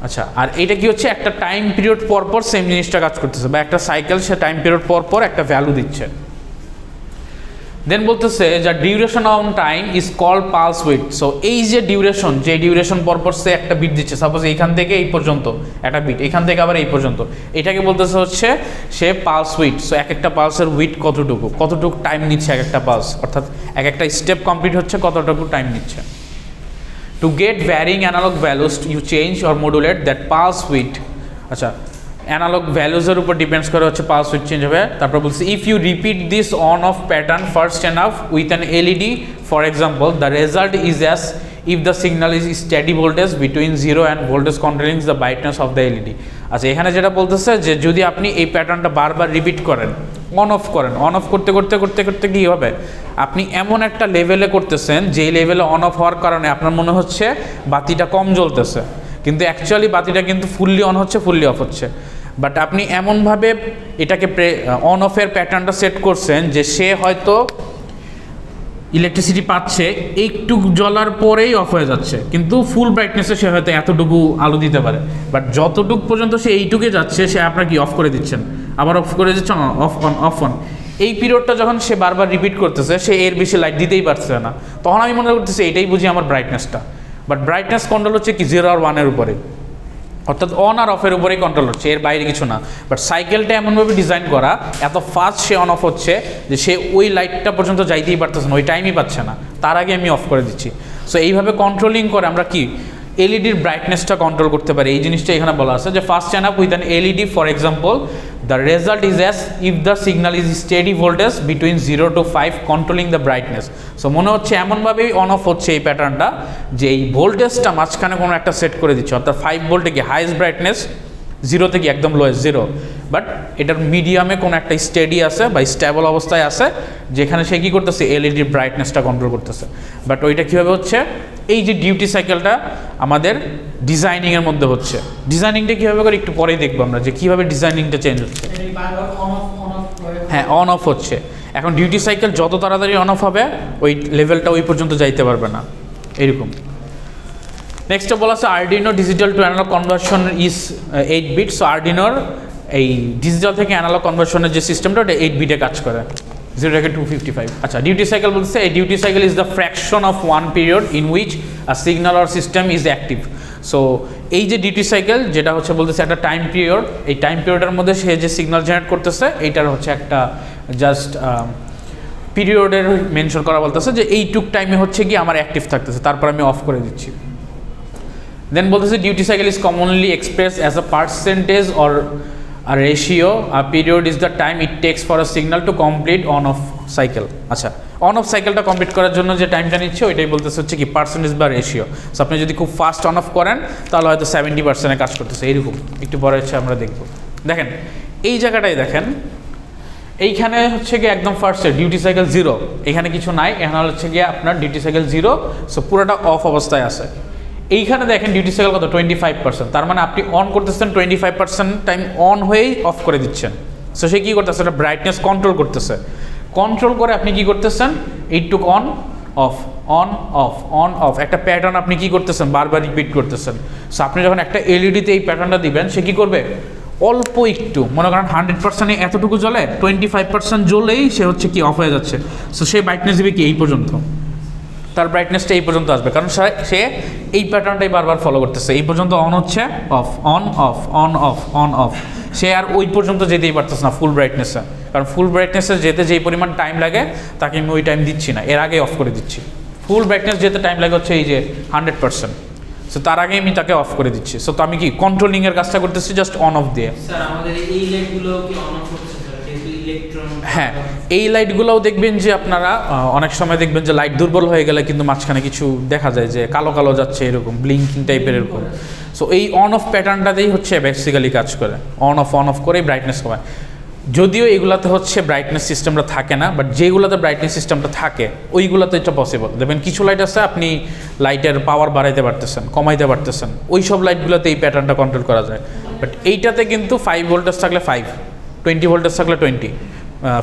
আচ্ছা, আর এটা কি হচ্ছে একটা টাইম পিরিয়ড পর পর সেম জিনিসটা কাজ করতেছে, বা একটা সাইকেল সে টাইম পিরিয়ড পর পর একটা ভ্যালু দিচ্ছে। দেন বলতেছে যে duration on time is called pulse width. So এই যে ডিউরেশন, যে ডিউরেশন পর পর সে একটা বিট দিচ্ছে, সাপোজ এইখান থেকে এই পর্যন্ত একটা বিট, এখান থেকে আবার এই পর্যন্ত, এটাকে বলতেছে হচ্ছে সে পালস উইথ। সো এক একটা পালসের উইথ কতটুকু টাইম নিচ্ছে এক একটা পালস, অর্থাৎ এক একটা স্টেপ কমপ্লিট হচ্ছে কতটুকু টাইম নিচ্ছে। To get varying analog values you change or modulate that pulse width. আচ্ছা, অ্যানালগ ভ্যালুজের উপর ডিপেন্ডস করে হচ্ছে পালস উইথ চেঞ্জ হবে। তারপর বলছি if you repeat this on off pattern fast enough with an LED for example, the result is as if the signal is steady voltage between 0 and voltage controlling the brightness of the LED. আচ্ছা, এখানে যেটা বলতেছে যে যদি আপনি এই প্যাটার্নটা বারবার রিপিট করেন, অন অফ করেন, অন অফ করতে করতে করতে করতে কী হবে, আপনি এমন একটা লেভেলে করতেছেন যেই লেভেলে অন অফ হওয়ার কারণে আপনার মনে হচ্ছে বাতিটা কম জ্বলতেছে, কিন্তু অ্যাকচুয়ালি বাতিটা কিন্তু ফুললি অন হচ্ছে, ফুললি অফ হচ্ছে। বাট আপনি এমনভাবে এটাকে অন অফের প্যাটার্নটা সেট করছেন যে সে হয়তো ইলেকট্রিসিটি পাচ্ছে, একটু জ্বলার পরেই অফ হয়ে যাচ্ছে, কিন্তু ফুল ব্রাইটনেসে সে হয়তো এতটুকু আলো দিতে পারে। বাট যতটুকু পর্যন্ত সে এইটুকে যাচ্ছে, সে আপনার কি অফ করে দিচ্ছেন, আবার অফ করে দিচ্ছেন, অফ অন অফ অন। এই পিরিয়ডটা যখন সে বারবার রিপিট করতেছে, সে এর বেশি লাইট দিতেই পারছে না, তখন আমি মনে করতেছি এটাই বুঝি আমার ব্রাইটনেসটা। বাট ব্রাইটনেস কন্ট্রোল হচ্ছে কি 0 আর 1-এর উপরে, অর্থাৎ অন আর অফের উপরেই কন্ট্রোল হচ্ছে, এর বাইরে কিছু না। বাট সাইকেলটা এমনভাবে ডিজাইন করা, এত ফাস্ট সে অন অফ হচ্ছে যে সে ওই লাইটটা পর্যন্ত যাইতেই পারতেছে না, ওই টাইমই পাচ্ছে না, তার আগে আমি অফ করে দিচ্ছি। সো এইভাবে কন্ট্রোলিং করে আমরা কি এলইডির ব্রাইটনেসটা কন্ট্রোল করতে পারি। এই জিনিসটা এখানে বলা আছে যে first Chan up with an LED for example, the result is as if the signal is steady voltage between 0 to 5 controlling the brightness. So মনে হচ্ছে এমনভাবেই অন অফ হচ্ছে এই প্যাটার্নটা, যে এই ভোল্টেজটা মাঝখানে কোনো একটা সেট করে দিচ্ছে, অর্থাৎ 5 ভোল্টে কি হাইয়েস্ট ব্রাইটনেস, 0 থেকে একদম লোয়েস্ট 0, বাট এটার মিডিয়ামে কোনো একটা স্টেডি আছে বা স্টেবল অবস্থায় আছে, যেখানে সে কী করতেছে এলইডির ব্রাইটনেসটা কন্ট্রোল করতেছে। বাট ওইটা কীভাবে হচ্ছে, এই যে ডিউটি সাইকেলটা আমাদের ডিজাইনিংয়ের মধ্যে হচ্ছে। ডিজাইনিংটা কীভাবে করে একটু পরেই দেখবো আমরা, যে কীভাবে ডিজাইনিংটা চেঞ্জ হচ্ছে। হ্যাঁ, অন অফ হচ্ছে। এখন ডিউটি সাইকেল যত তাড়াতাড়ি অন অফ হবে, ওই লেভেলটা ওই পর্যন্ত যাইতে পারবে না, এরকম। নেক্সটে বলা আছে Arduino digital to analogue conversion is 8 bit. So আরডিনোর এই ডিজিটাল থেকে অ্যানালগ কনভার্সনের যে সিস্টেমটা, ওটা 8 বিটে কাজ করে, 0 থেকে 255। আচ্ছা, ডিউটি সাইকেল বলছে এই duty cycle is the fraction of one period in which a signal or system is active. So এই যে ডিউটি সাইকেল, যেটা হচ্ছে বলতেছে একটা টাইম পিরিয়ড, এই টাইম পিরিয়ডের মধ্যে সে যে সিগন্যাল জেনারেট করতেছে, এইটার হচ্ছে একটা জাস্ট পিরিয়ডের মেনশন করা বলতেছে যে এইটুক টাইমে হচ্ছে কি আমার অ্যাক্টিভ থাকতেছে, তারপর আমি অফ করে দিচ্ছি। দেন বলতেছে duty cycle is commonly express as a percentage or a ratio. A period is the time it takes for a signal to complete on off cycle. আচ্ছা, অন অফ সাইকেলটা কমপ্লিট করার জন্য যে টাইমটা নিচ্ছে, ওইটাই বলতেছে হচ্ছে কি পার্সেন্টেজ বা রেশিও। সো আপনি যদি খুব ফাস্ট অন অফ করেন, তাহলে হয়তো 70% কাজ করতেছে, এইরকম। একটু পরে হচ্ছে আমরা দেখব। দেখেন এই জায়গাটাই দেখেন, এইখানে হচ্ছে গিয়ে একদম ফার্স্টে ডিউটি সাইকেল 0, এখানে কিছু নাই, এখানে হচ্ছে গিয়ে আপনার ডিউটি সাইকেল 0। সো পুরোটা অফ অবস্থায় আছে। এইখানে দেখেন ডিউটি সাইকেল কত 25%, তার মানে আপনি অন করতেছেন 25% টাইম অন হয়েই অফ করে দিচ্ছেন। সো সে কী করতেছে, এটা ব্রাইটনেস কন্ট্রোল করতেছে, কন্ট্রোল করে আপনি কি করতেছেন, এইটুক on off on off on of, একটা প্যাটার্ন আপনি কি করতেছেন, বারবার রিপিট করতেছেন। সো আপনি যখন একটা এলইডিতে এই প্যাটার্নটা দিবেন, সে কী করবে, অল্প একটু মনে করেন 100% এতটুকু জ্বলে, 25% জ্বলেই সে হচ্ছে কি অফ হয়ে যাচ্ছে। সো সে ব্রাইটনেস দিবে কি এই পর্যন্ত, তার ব্রাইটনেসটা এই পর্যন্ত আসবে, কারণ সে এই প্যাটার্নটাই বারবার ফলো করতেছে। এই পর্যন্ত অন হচ্ছে, off, on off, on off, on off, সে আর ওই পর্যন্ত যেতেই পারতেছে না ফুল ব্রাইটনেসে, কারণ ফুল ব্রাইটনেসে যেতে যেই পরিমাণ টাইম লাগে তাকে আমি ওই টাইম দিচ্ছি না, এর আগে অফ করে দিচ্ছি। ফুল ব্রাইটনেস যেতে টাইম লাগে হচ্ছে এই যে 100%, সো তার আগে আমি তাকে অফ করে দিচ্ছি। সো তো আমি কি কন্ট্রোলিংয়ের কাজটা করতেছি জাস্ট অন অফ দিয়ে। স্যার আমাদের এই লাইটগুলো কি অন অফ হচ্ছে স্যার, যেহেতু ইলেকট্রন? হ্যাঁ, এই লাইটগুলোও দেখবেন যে আপনারা অনেক সময় দেখবেন যে লাইট দুর্বল হয়ে গেলে কিন্তু মাঝখানে কিছু দেখা যায় যে কালো কালো যাচ্ছে, এরকম ব্লিঙ্কিং টাইপের এরকম। সো এই অন অফ প্যাটার্নটাতেই হচ্ছে বেসিক্যালি কাজ করে, অন অফ করেই ব্রাইটনেস কমায়। যদিও এগুলাতে হচ্ছে ব্রাইটনেস সিস্টেমটা থাকে না, বাট যেগুলোতে ব্রাইটনেস সিস্টেমটা থাকে ওইগুলোতে এটা পসিবল। দেখবেন কিছু লাইট আছে আপনি লাইটের পাওয়ার বাড়াইতে পারতেছেন, কমাইতে পারতেছেন, ওই সব লাইটগুলোতে এই প্যাটার্নটা কন্ট্রোল করা যায়। বাট এইটাতে কিন্তু 5 ভোল্টেজ থাকলে 5, 20 ভোল্টেজ থাকলে 20,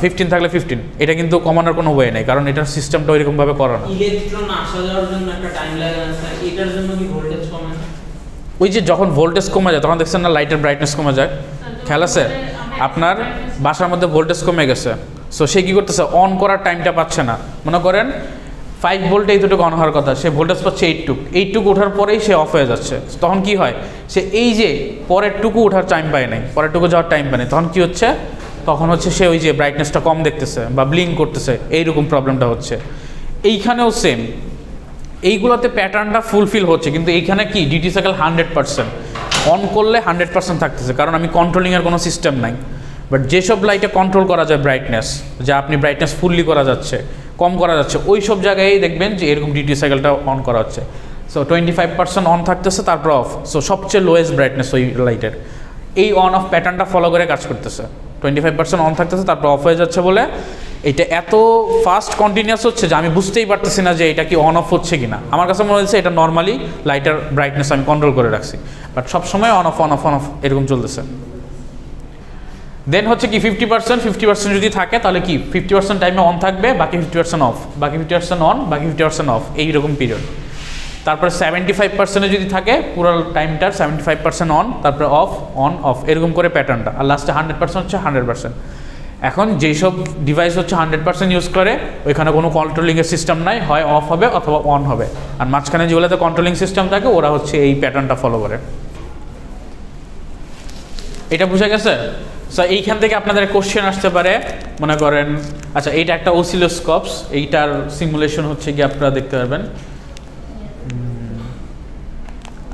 15 থাকলে 15, এটা কিন্তু কমানোর কোনো ওয়ে নেই, কারণ এটার সিস্টেমটা ওইরকমভাবে করা না। ইলেকট্রন আসা যাওয়ার জন্য একটা টাইম লাগে না স্যার, এটার জন্য কি ভোল্টেজ কমে না? ওই যে যখন ভোল্টেজ কমে যায় তখন দেখছেন না লাইটের ব্রাইটনেস কমে যায়, খেয়াল আছে? আপনার বাসার মধ্যে ভোল্টেজ কমে গেছে, সো সে কী করতেছে, অন করার টাইমটা পাচ্ছে না। মনে করেন 5 ভোল্টে এইটুকু অন হওয়ার কথা, সে ভোল্টেজ পাচ্ছে 8টুকু ওঠার পরেই সে অফ হয়ে যাচ্ছে। তখন কি হয়, সে এই যে পরের টুকু ওঠার টাইম পায় নাই, পরের টুকু যাওয়ার টাইম পায় নাই, তখন কি হচ্ছে, তখন হচ্ছে সে ওই যে ব্রাইটনেসটা কম দেখতেছে বা ব্লিঙ্ক করতেছে, এইরকম প্রবলেমটা হচ্ছে। এইখানেও সেম, এইগুলোতে প্যাটার্নটা ফুলফিল হচ্ছে, কিন্তু এইখানে কি ডিউটি সাইকেল 100%, অন করলে 100% থাকতেছে, কারণ আমি কন্ট্রোলিংয়ের কোনো সিস্টেম নাই। বাট যেসব লাইটে কন্ট্রোল করা যায় ব্রাইটনেস, যা আপনি ব্রাইটনেস ফুললি করা যাচ্ছে, কম করা যাচ্ছে, ওই সব জায়গায় দেখবেন যে এরকম ডিউটি সাইকেলটা অন করা হচ্ছে। সো 25% অন থাকতেছে, তারপর অফ, সো সবচেয়ে লোয়েস্ট ব্রাইটনেস ওই লাইটের এই অন অফ প্যাটার্নটা ফলো করে কাজ করতেছে। 25% অন থাকতেছে, তারপর অফ হয়ে যাচ্ছে বলে এটা এত ফাস্ট কন্টিনিউয়াস হচ্ছে যে আমি বুঝতেই পারতেছি না যে এটা কি অন অফ হচ্ছে কিনা। আমার কাছে মনে হচ্ছে এটা নর্মালি লাইটের ব্রাইটনেস আমি কন্ট্রোল করে রাখছি, বাট সবসময় অন অফ এরকম চলতেছে। দেন হচ্ছে কি 50% যদি থাকে তাহলে কি 50% টাইমে অন থাকবে, বাকি 50% অফ, বাকি 50% অন, বাকি 50% অফ, এইরকম পিরিয়ড। তারপরে 75% যদি থাকে পুরো টাইমটার 75% অন, তারপরে অফ, অন অফ, এরকম করে প্যাটার্নটা, আর লাস্টে 100% হচ্ছে 100%। এখন যেসব ডিভাইস হচ্ছে 100% ইউজ করে ওইখানে কোনো কন্ট্রোলিংয়ের সিস্টেম নাই, হয় অফ হবে অথবা অন হবে, আর মাঝখানে যেগুলোতে কন্ট্রোলিং সিস্টেম থাকে ওরা হচ্ছে এই প্যাটার্নটা ফলো করে। এটা বুঝা গেছে? সো এইখান থেকে আপনাদের কোশ্চেন আসতে পারে, মনে করেন আচ্ছা এইটা একটা অসিলোস্কোপস, এইটার সিমুলেশন হচ্ছে কি আপনারা দেখতে পারবেন।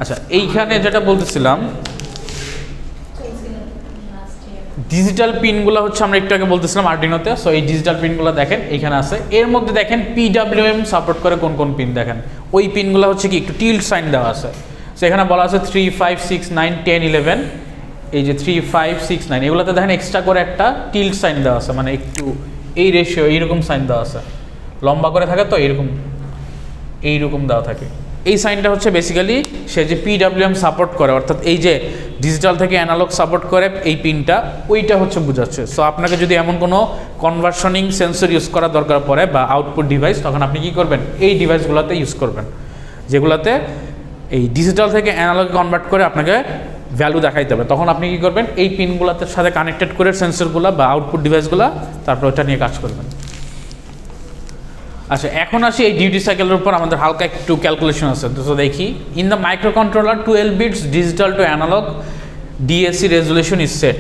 আচ্ছা এইখানে যেটা বলতেছিলাম ডিজিটাল পিনগুলো হচ্ছে আমরা একটু আগে বলতেছিলাম আর্ডিনোতে। সো এই ডিজিটাল পিনগুলো দেখেন এইখানে আছে, এর মধ্যে দেখেন PWM সাপোর্ট করে কোন কোন পিন দেখেন, ওই পিনগুলো হচ্ছে কি একটু টিল্ট সাইন দেওয়া আছে। সো এখানে বলা আছে 3, 5, 6, 9, 10, 11, এই যে 3, 5, 6, 9 এগুলোতে দেখেন এক্সট্রা করে একটা টিল্ট সাইন দেওয়া আছে, মানে একটু এই রেশিও এইরকম সাইন দেওয়া আছে, লম্বা করে থাকে তো এইরকম দেওয়া থাকে। এই সাইনটা হচ্ছে বেসিক্যালি সে যে PWM সাপোর্ট করে, অর্থাৎ এই যে ডিজিটাল থেকে অ্যানালগ সাপোর্ট করে এই পিনটা, ওইটা হচ্ছে বোঝাচ্ছে। সো আপনাকে যদি এমন কোনো কনভার্সনিং সেন্সর ইউজ করার দরকার পড়ে বা আউটপুট ডিভাইস, তখন আপনি কী করবেন, এই ডিভাইসগুলোতে ইউজ করবেন, যেগুলোতে এই ডিজিটাল থেকে অ্যানালগে কনভার্ট করে আপনাকে ভ্যালু দেখাইতে হবে। তখন আপনি কী করবেন, এই পিনগুলোতে সাথে কানেক্টেড করে সেন্সরগুলো বা আউটপুট ডিভাইসগুলো, তারপর ওটা নিয়ে কাজ করবেন। আচ্ছা এখন আসি এই ডিউটি সাইকেলের উপর আমাদের হালকা একটু ক্যালকুলেশন আছে, তো দেখি। In the microcontroller 12 bits digital to analog DAC resolution is set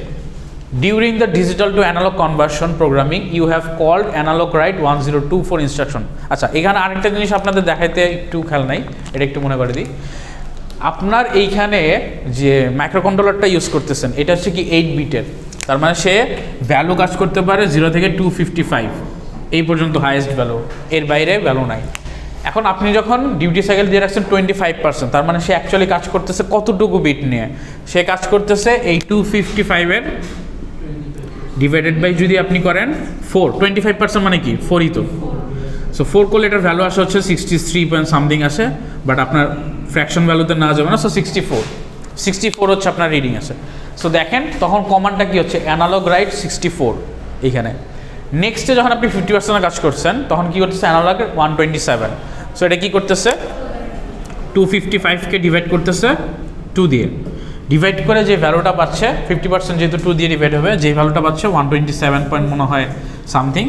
during the digital to analogue conversion programming you have called analog write 1024 instruction. আচ্ছা এখানে আরেকটা জিনিস আপনাদের দেখাইতে একটু খেয়াল নাই, এটা একটু মনে করে দিই। আপনার এইখানে যে মাইক্রো কন্ট্রোলারটা ইউজ করতেছেন এটা হচ্ছে কি 8 বিটের, তার মানে সে ভ্যালু কাজ করতে পারে 0 থেকে 255 এই পর্যন্ত হাইয়েস্ট ভ্যালু, এর বাইরে ভ্যালু নাই। এখন আপনি যখন ডিউটি সাইকেল দিয়ে রাখছেন 25%, তার মানে সে অ্যাকচুয়ালি কাজ করতেছে কতটুকু বিট নিয়ে, সে কাজ করতেছে এই 255-এর ডিভাইডেড বাই যদি আপনি করেন 4, 25% মানে কি 4ই তো। সো 4 করলে এটার ভ্যালু আসে হচ্ছে 63 পয়েন্ট সামথিং আসে, বাট আপনার ফ্র্যাকশন ভ্যালুতে না যাবে না। সো 64 হচ্ছে আপনার রিডিং আছে। সো দেখেন তখন কমান্ডটা কি হচ্ছে, অ্যানালগ রাইট 64 এইখানে। নেক্সটে যখন আপনি 50% কাজ করছেন তখন কি করতেছে, অ্যানালগ 127। সো এটা কি করতেছে, 255-কে ডিভাইড করতেছে 2 দিয়ে, ডিভাইড করে যে ভ্যালুটা পাচ্ছে 50% যেহেতু 2 দিয়ে ডিভাইড হবে, যে ভ্যালুটা পাচ্ছে 127 পয়েন্ট মনে হয় সামথিং,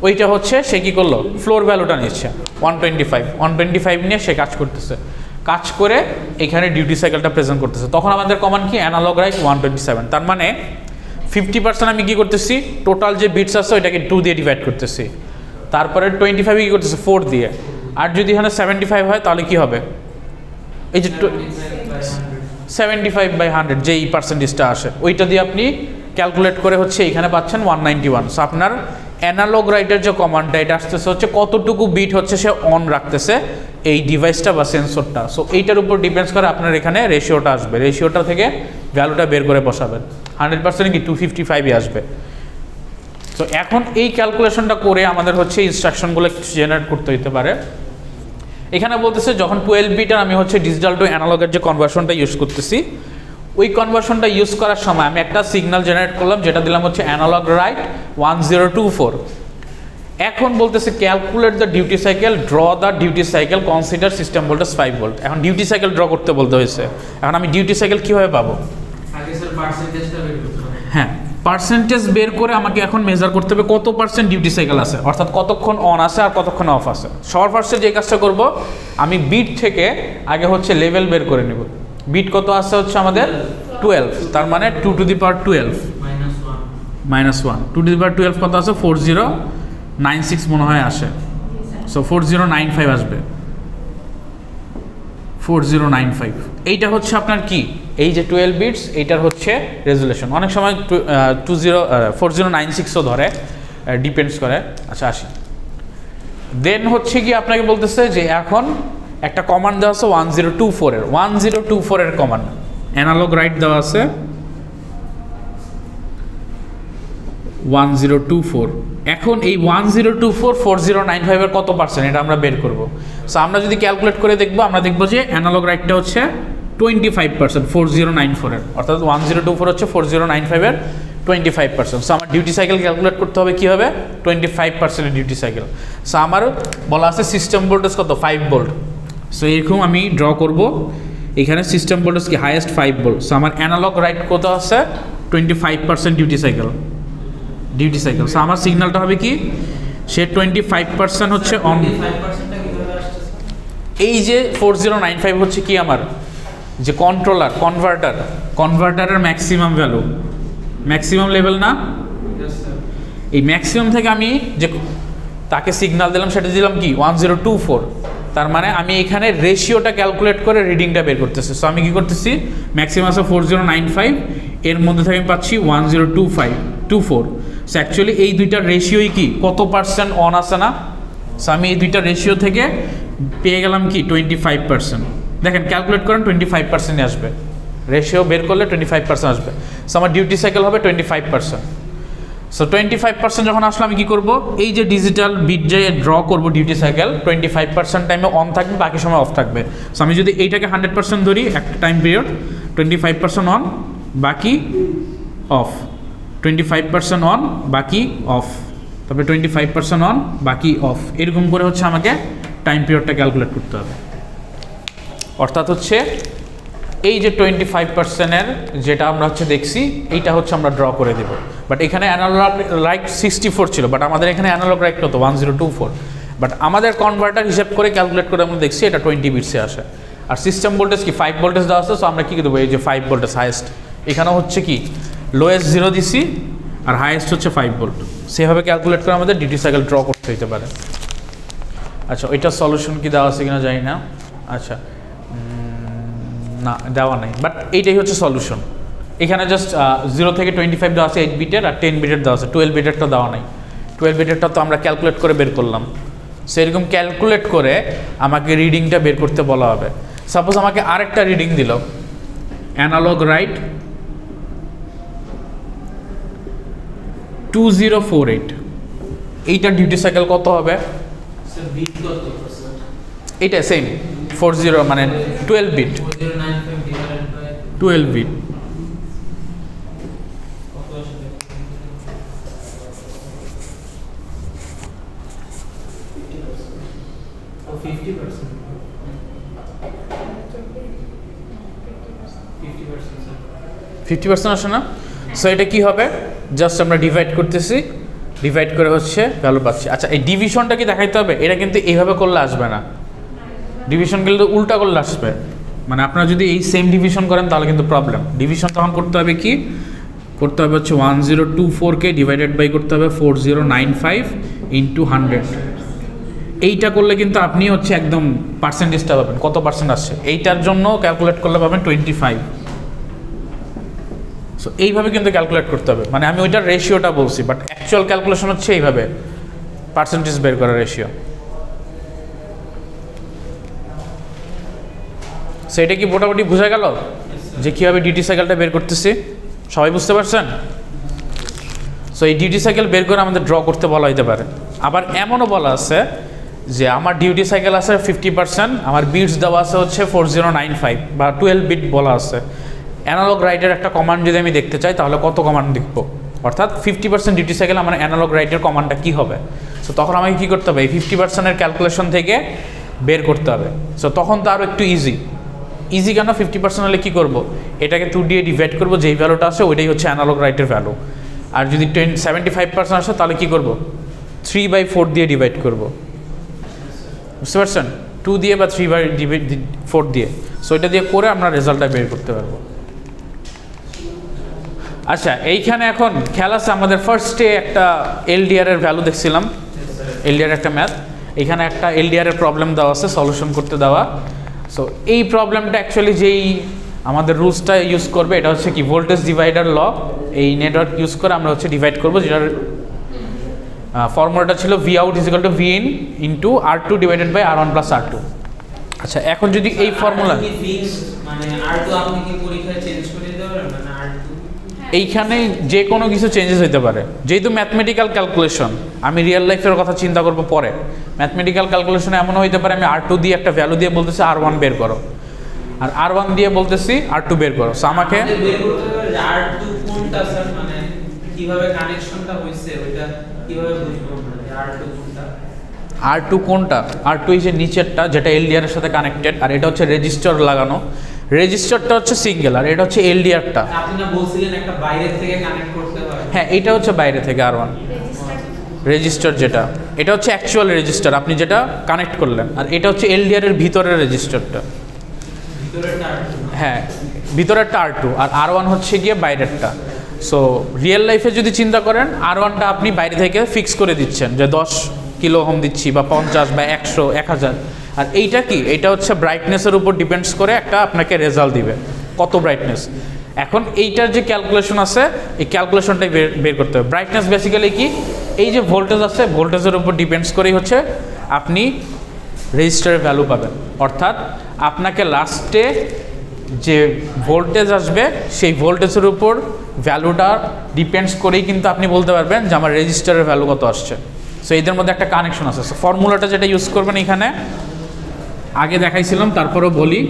ওইটা হচ্ছে সে কী করলো, ফ্লোর ভ্যালুটা নিচ্ছে 125 নিয়ে সে কাজ করতেছে, কাজ করে এখানে ডিউটি সাইকেলটা প্রেজেন্ট করতেছে। তখন আমাদের কমান কি, অ্যানালগ রাইট 127। তার মানে 50% আমি কী করতেছি, টোটাল যে বিটস আছে ওইটাকে 2 দিয়ে ডিভাইড করতেছি, তারপরে 25 কী করতেছে 4 দিয়ে, আর যদি এখানে 75 হয় তাহলে কি হবে, এই যে 75/100 যেই পার্সেন্টেজটা আসে ওইটা দিয়ে আপনি ক্যালকুলেট করে হচ্ছে এখানে পাচ্ছেন 191। সো আপনার অ্যানালগ রাইটের যে কমান্ডটা এটা আসতেছে হচ্ছে কতটুকু বিট হচ্ছে সে অন রাখতেছে এই ডিভাইসটা বা সেন্সরটা। সো এইটার উপর ডিপেন্ডস করে আপনার এখানে রেশিওটা আসবে, রেশিওটা থেকে ভ্যালুটা বের করে বসাবেন, 100% কি 255-ই আসবে। তো এখন এই ক্যালকুলেশনটা করে আমাদের হচ্ছে ইনস্ট্রাকশনগুলো জেনারেট করতে হতে পারে। এখানে বলতেছে যখন 12 বিটার আমি হচ্ছে ডিজিটাল টু অ্যানালগের যে কনভার্সনটা ইউজ করতেছি, ওই কনভার্সনটা ইউজ করার সময় আমি একটা সিগন্যাল জেনারেট করলাম যেটা দিলাম হচ্ছে অ্যানালগ রাইট 1024। এখন বলতেছে calculate the duty cycle, draw the duty cycle, consider system voltage 5 volt. এখন ডিউটি সাইকেল ড্র করতে বলতে হয়েছে, এখন আমি ডিউটি সাইকেল কীভাবে পাবো, হ্যাঁ পার্সেন্টেজ বের করে আমাকে এখন মেজার করতে হবে কত পার্সেন্ট ডিউটি সাইকেল আছে, অর্থাৎ কতক্ষণ অন আছে আর কতক্ষণ অফ আছে। সবার ফার্স্টে যে কাজটা করব, আমি বিট থেকে আগে হচ্ছে লেভেল বের করে নেব। বিট কত আছে হচ্ছে আমাদের 12, তার মানে 2 to the power 12 -1, 2 to the পাওয়ার 12 কত আছে 4096 মনে হয় আসে। সো 4095 আসবে, 4095। এইটা হচ্ছে আপনার কি, এই যে 12 বিটস এইটার হচ্ছে রেজুলেশন। অনেক সময় 4096ও ধরে, ডিপেন্ডস করে। আচ্ছা আসি, দেন হচ্ছে কি আপনাকে বলতেছে যে এখন একটা কমান্ড দেওয়া আছে 1024 এর কমান্ড, অ্যানালগ রাইট দেওয়া আছে 1024। এখন এই 1024 4095 এর কত পার্সেন্ট এটা আমরা বের করব। সো আমরা যদি ক্যালকুলেট করে দেখবো, আমরা দেখবো যে অ্যানালগ রাইটটা হচ্ছে 25% 4094 এর, অর্থাৎ 1024 হচ্ছে 4095 এর 25%। সো আমার ডিউটি সাইকেল ক্যালকুলেট করতে হবে কী হবে, 25% ডিউটি সাইকেল। সো আমার বলা আছে সিস্টেম ভোল্টেজ কত 5 ভোল্ট। সো এরকম আমি ড্র করব, এখানে সিস্টেম ভোল্টেজ কি হাইয়েস্ট 5 ভোল্ট। সো আমার অ্যানালগ রাইট কত আছে 25% ডিউটি সাইকেল। সো আমার সিগন্যালটা হবে কি, সে 25% হচ্ছে অন। এই যে 4095 হচ্ছে কি আমার যে কনভার্টারের ম্যাক্সিমাম ভ্যালু, ম্যাক্সিমাম লেভেল না, এই ম্যাক্সিমাম থেকে আমি যে তাকে সিগন্যাল দিলাম সেটা দিলাম কি 1024। তার মানে আমি এখানে রেশিওটা ক্যালকুলেট করে রিডিংটা বের করতেছি। সো আমি কি করতেছি, ম্যাক্সিমাম আছে 4095, এর মধ্যে থেকে আমি পাচ্ছি 1024। সো অ্যাকচুয়ালি এই দুইটার রেশিওই কি কত পার্সেন্ট অন আছে না। সো আমি এই দুইটা রেশিও থেকে পেয়ে গেলাম কি 25%। দেখেন ক্যালকুলেট করেন 25% আসবে, রেশিও বের করলে 25% আসবে। সো আমার ডিউটি সাইকেল হবে 25%। সো 25% যখন আসলে আমি কী করবো, এই যে ডিজিটাল বিট যে ড্র করবো ডিউটি সাইকেল 25% টাইমে অন থাকবে, বাকি সময় অফ থাকবে। সো আমি যদি এইটাকে 100% ধরি একটা টাইম পিরিয়ড, 25% অন বাকি অফ, 25% অন বাকি অফ, তারপরে 25% অন বাকি অফ, এরকম করে হচ্ছে আমাকে টাইম পিরিয়ডটা ক্যালকুলেট করতে হবে। অর্থাৎ হচ্ছে এই যে 25%-এর যেটা আমরা হচ্ছে দেখছি, এইটা হচ্ছে আমরা ড্র করে দেব। বাট এখানে অ্যানালগ রাইট 64 ছিল, বাট আমাদের এখানে অ্যানালগ রাইট কত 1024। বাট আমাদের কনভার্টার হিসাব করে ক্যালকুলেট করে আমরা দেখছি এটা 20 বিটসে আসে। আর সিস্টেম ভোল্টেজ কি 5 ভোল্টেজ দেওয়া আছে। সো আমরা কী দেবো, এই যে 5 ভোল্টেজ হাইয়েস্ট, এখানে হচ্ছে কি লোয়েস্ট 0 দিছি আর হাইয়েস্ট হচ্ছে 5 ভোল্ট। সেভাবে ক্যালকুলেট করে আমাদের ডিউটি সাইকেল ড্র করতে হতে পারে। আচ্ছা ওইটার সলিউশন কি দেওয়া আছে কিনা জানি না। আচ্ছা না দেওয়া নাই, বাট এইটাই হচ্ছে সলিউশন। এখানে জাস্ট 0 থেকে 25 দেওয়া আছে 8 বিটের, আর 10 বিটের দেওয়া আছে, 12 বিটেরটা দেওয়া নাই। 12 বিটেরটা তো আমরা ক্যালকুলেট করে বের করলাম। সেরকম ক্যালকুলেট করে আমাকে রিডিংটা বের করতে বলা হবে। সাপোজ আমাকে আরেকটা রিডিং দিল, অ্যানালগ রাইট 2048, এইটার ডিউটি সাইকেল কত হবে, এইটা সেম 40 মানে 12 বিট, 12 বিট। 50% আসে না? সো এটা কি হবে, জাস্ট আমরা ডিভাইড করতেছি, ডিভাইড করে হচ্ছে ভ্যালু পাচ্ছি। আচ্ছা এই ডিভিশনটা কি দেখাইতে হবে? এটা কিন্তু এইভাবে করলে আসবে না, ডিভিশন কিন্তু উল্টা করলে আসবে। মানে আপনারা যদি এই সেম ডিভিশন করেন তাহলে কিন্তু প্রবলেম। ডিভিশন তখন করতে হবে কি, করতে হবে হচ্ছে 1024কে ডিভাইডেড বাই করতে হবে 4095 ইন্টু 100। এইটা করলে কিন্তু আপনি হচ্ছে একদম পার্সেন্টেজটা পাবেন, কত পার্সেন্ট আসছে। এইটার জন্য ক্যালকুলেট করলে পাবেন 25। সো এইভাবে কিন্তু ক্যালকুলেট করতে হবে, মানে আমি ওইটার রেশিওটা বলছি, বাট অ্যাকচুয়াল ক্যালকুলেশন হচ্ছে এইভাবে পার্সেন্টেজ বের করার রেশিও। সো এটা কি মোটামুটি বোঝা গেল যে কীভাবে ডিউটি সাইকেলটা বের করতেছি? সবাই বুঝতে পারছেন? সো এই ডিউটি সাইকেল বের করে আমাদের ড্র করতে বলা হইতে পারে। আবার এমনও বলা আছে যে আমার ডিউটি সাইকেল আছে 50%, আমার বিটস দেওয়া আছে হচ্ছে 4095 বা 12 বিট বলা আছে। অ্যানালগ রাইটের একটা কমান্ড যদি আমি দেখতে চাই তাহলে কত কমান্ড দেখবো, অর্থাৎ 50% ডিউটি সাইকেল আমার অ্যানালগ রাইটের কমান্ডটা কী হবে। সো তখন আমাকে কী করতে হবে, এই 50%-এর ক্যালকুলেশন থেকে বের করতে হবে। সো তখন তো আরও একটু ইজি কেন, 50% হলে কী করবো, এটাকে 2 দিয়ে ডিভাইড করবো, যেই ভ্যালুটা আসে ওইটাই হচ্ছে অ্যানালগ রাইটের ভ্যালু। আর যদি 75% আসে তাহলে কী করবো, 3/4 দিয়ে ডিভাইড করবো, বুঝতে পারছেন? 2 দিয়ে বা 3/4 দিয়ে। সো এটা দিয়ে করে আমরা রেজাল্টটা বের করতে পারবো। আচ্ছা এইখানে এখন খেয়াল আছে, আমাদের ফার্স্টে একটা এলডিআর এর ভ্যালু দেখছিলাম, এলডিআর একটা ম্যাথ, এখানে একটা এলডিআর এর প্রবলেম দেওয়া আছে, সলিউশন করতে দেওয়া। সো এই প্রবলেমটা অ্যাকচুয়ালি যেই আমাদের রুলসটা ইউজ করবে এটা হচ্ছে কি, ভোল্টেজ ডিভাইডার ল। এই নেটওয়ার্ক ইউজ করে আমরা হচ্ছে ডিভাইড করবো, যেটার ফর্মুলাটা ছিল V out is equal to V in into R2 divided by R1 plus R2। আচ্ছা এখন যদি এই ফর্মুলা মানে R2 আপনি কি পরীক্ষায় চেঞ্জ করে দিতে পারবেন, মানে R2 এইখানে যে কোনো কিছু চেঞ্জেস হতে পারে, যেহেতু ম্যাথমেটিক্যাল ক্যালকুলেশন, আমি রিয়েল লাইফের কথা চিন্তা করবো পরে। ম্যাথমেটিক্যাল ক্যালকুলেশনে এমনও হতে পারে আমি R2 দিয়ে একটা ভ্যালু দিয়ে বলতেছি R1 বের করো, আর R1 দিয়ে বলতেছি R2 বের করো। সো আমাকে বের করতে হবে যে R2 কোনটা স্যার, মানে কিভাবে কানেকশনটা হইছে ওইটা কিভাবে বুঝবো আমরা যে R2 কোনটা। R2 কোনটা, R2 এই যে নিচেরটা যেটা এলডিআর এর সাথে কানেক্টেড, আর এটা হচ্ছে রেজিস্টার লাগানো, রেজিস্টারটা হচ্ছে সিঙ্গেল, আর এটা হচ্ছে এলডিআরটা। আপনি না বলছিলেন একটা বাইরে থেকে কানেক্ট করতে হয়? হ্যাঁ এটা হচ্ছে বাইরে থেকে R1 রেজিস্টার, যেটা এটা হচ্ছে অ্যাকচুয়াল রেজিস্টার আপনি যেটা কানেক্ট করলেন, আর এটা হচ্ছে এলডিআর এর ভিতরের রেজিস্টারটা। ভিতরেরটা R2? হ্যাঁ ভিতরেরটা R2 আর R1 হচ্ছে গিয়ে বাইরেরটা। সো রিয়েল লাইফে যদি চিন্তা করেন R1টা আপনি বাইরে থেকে ফিক্স করে দিচ্ছেন যে 10 কিলো ওহম দিচ্ছি বা 50 বা 100 1000, আর এইটা কি, এইটা হচ্ছে ব্রাইটনেসের উপর ডিপেন্ডস করে একটা আপনাকে রেজাল্ট দিবে কত ব্রাইটনেস। এখন এইটার যে ক্যালকুলেশন আছে এই ক্যালকুলেশনটাই বের করতে হবে। ব্রাইটনেস বেসিক্যালি কি, এই যে ভোল্টেজ আছে ভোল্টেজের উপর ডিপেন্ডস করেই হচ্ছে আপনি রেজিস্টারের ভ্যালু পাবেন, অর্থাৎ আপনাকে লাস্টে যে ভোল্টেজ আসবে সেই ভোল্টেজের উপর ভ্যালুটা ডিপেন্ডস করেই কিন্তু আপনি বলতে পারবেন যে আমার রেজিস্টারের ভ্যালু কত আসছে। সো এদের মধ্যে একটা কানেকশন আছে। সো ফর্মুলাটা যেটা ইউজ করবেন এখানে আগে দেখাইছিলাম, তারপরেও বলি।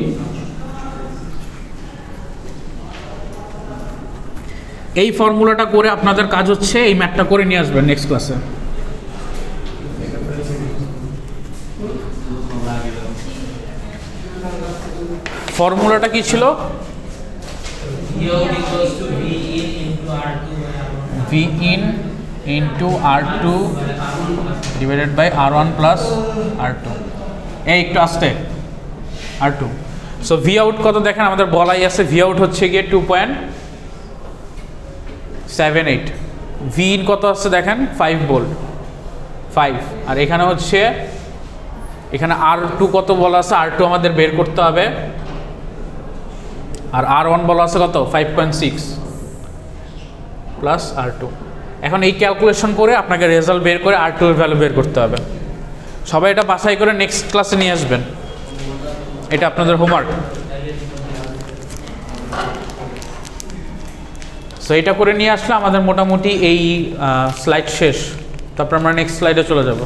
এই ফর্মুলাটা করে আপনাদের কাজ হচ্ছে এই ম্যাথটা করে নিয়ে আসবেন নেক্সট ক্লাসে। ফর্মুলাটা কি ছিল, V in into R2 divided by R1 plus R2। এই একটু আসতে R2। সো ভি আউট কত দেখেন আমাদের বলাই আছে, ভি আউট হচ্ছে গিয়ে 2.78, ভি ইন কত আসছে দেখেন 5 ভোল্ট 5, আর এখানে হচ্ছে এখানে R2 কত বলা আছে, R2 আমাদের বের করতে হবে, আর R1 বলা আছে কত 5.6 প্লাস R2। এখন এই ক্যালকুলেশন করে আপনাকে রেজাল্ট বের করে R2 এর ভ্যালু বের করতে হবে। সবাই এটা বাছাই করে নেক্সট ক্লাসে নিয়ে আসবেন, এটা আপনাদের হোমওয়ার্ক। সো এটা করে নিয়ে আসলে আমাদের মোটামুটি এই স্লাইড শেষ। তারপর আমরা নেক্সট স্লাইডে চলে যাব।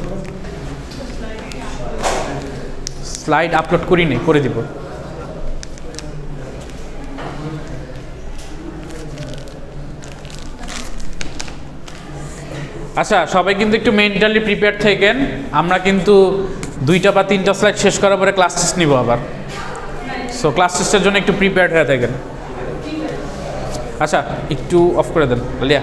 স্লাইড আপলোড করিনি, করে দিব। আচ্ছা সবাই কিন্তু একটু মেন্টালি প্রিপেয়ার থাকেন, আমরা কিন্তু 2টা বা 3টা স্লাইড শেষ করার পরে ক্লাস টেস্ট নিব আবার। সো ক্লাস টেস্টের জন্য একটু প্রিপেয়ার্ড হয়ে থাকেন। আচ্ছা একটু অফ করে দেন লিয়া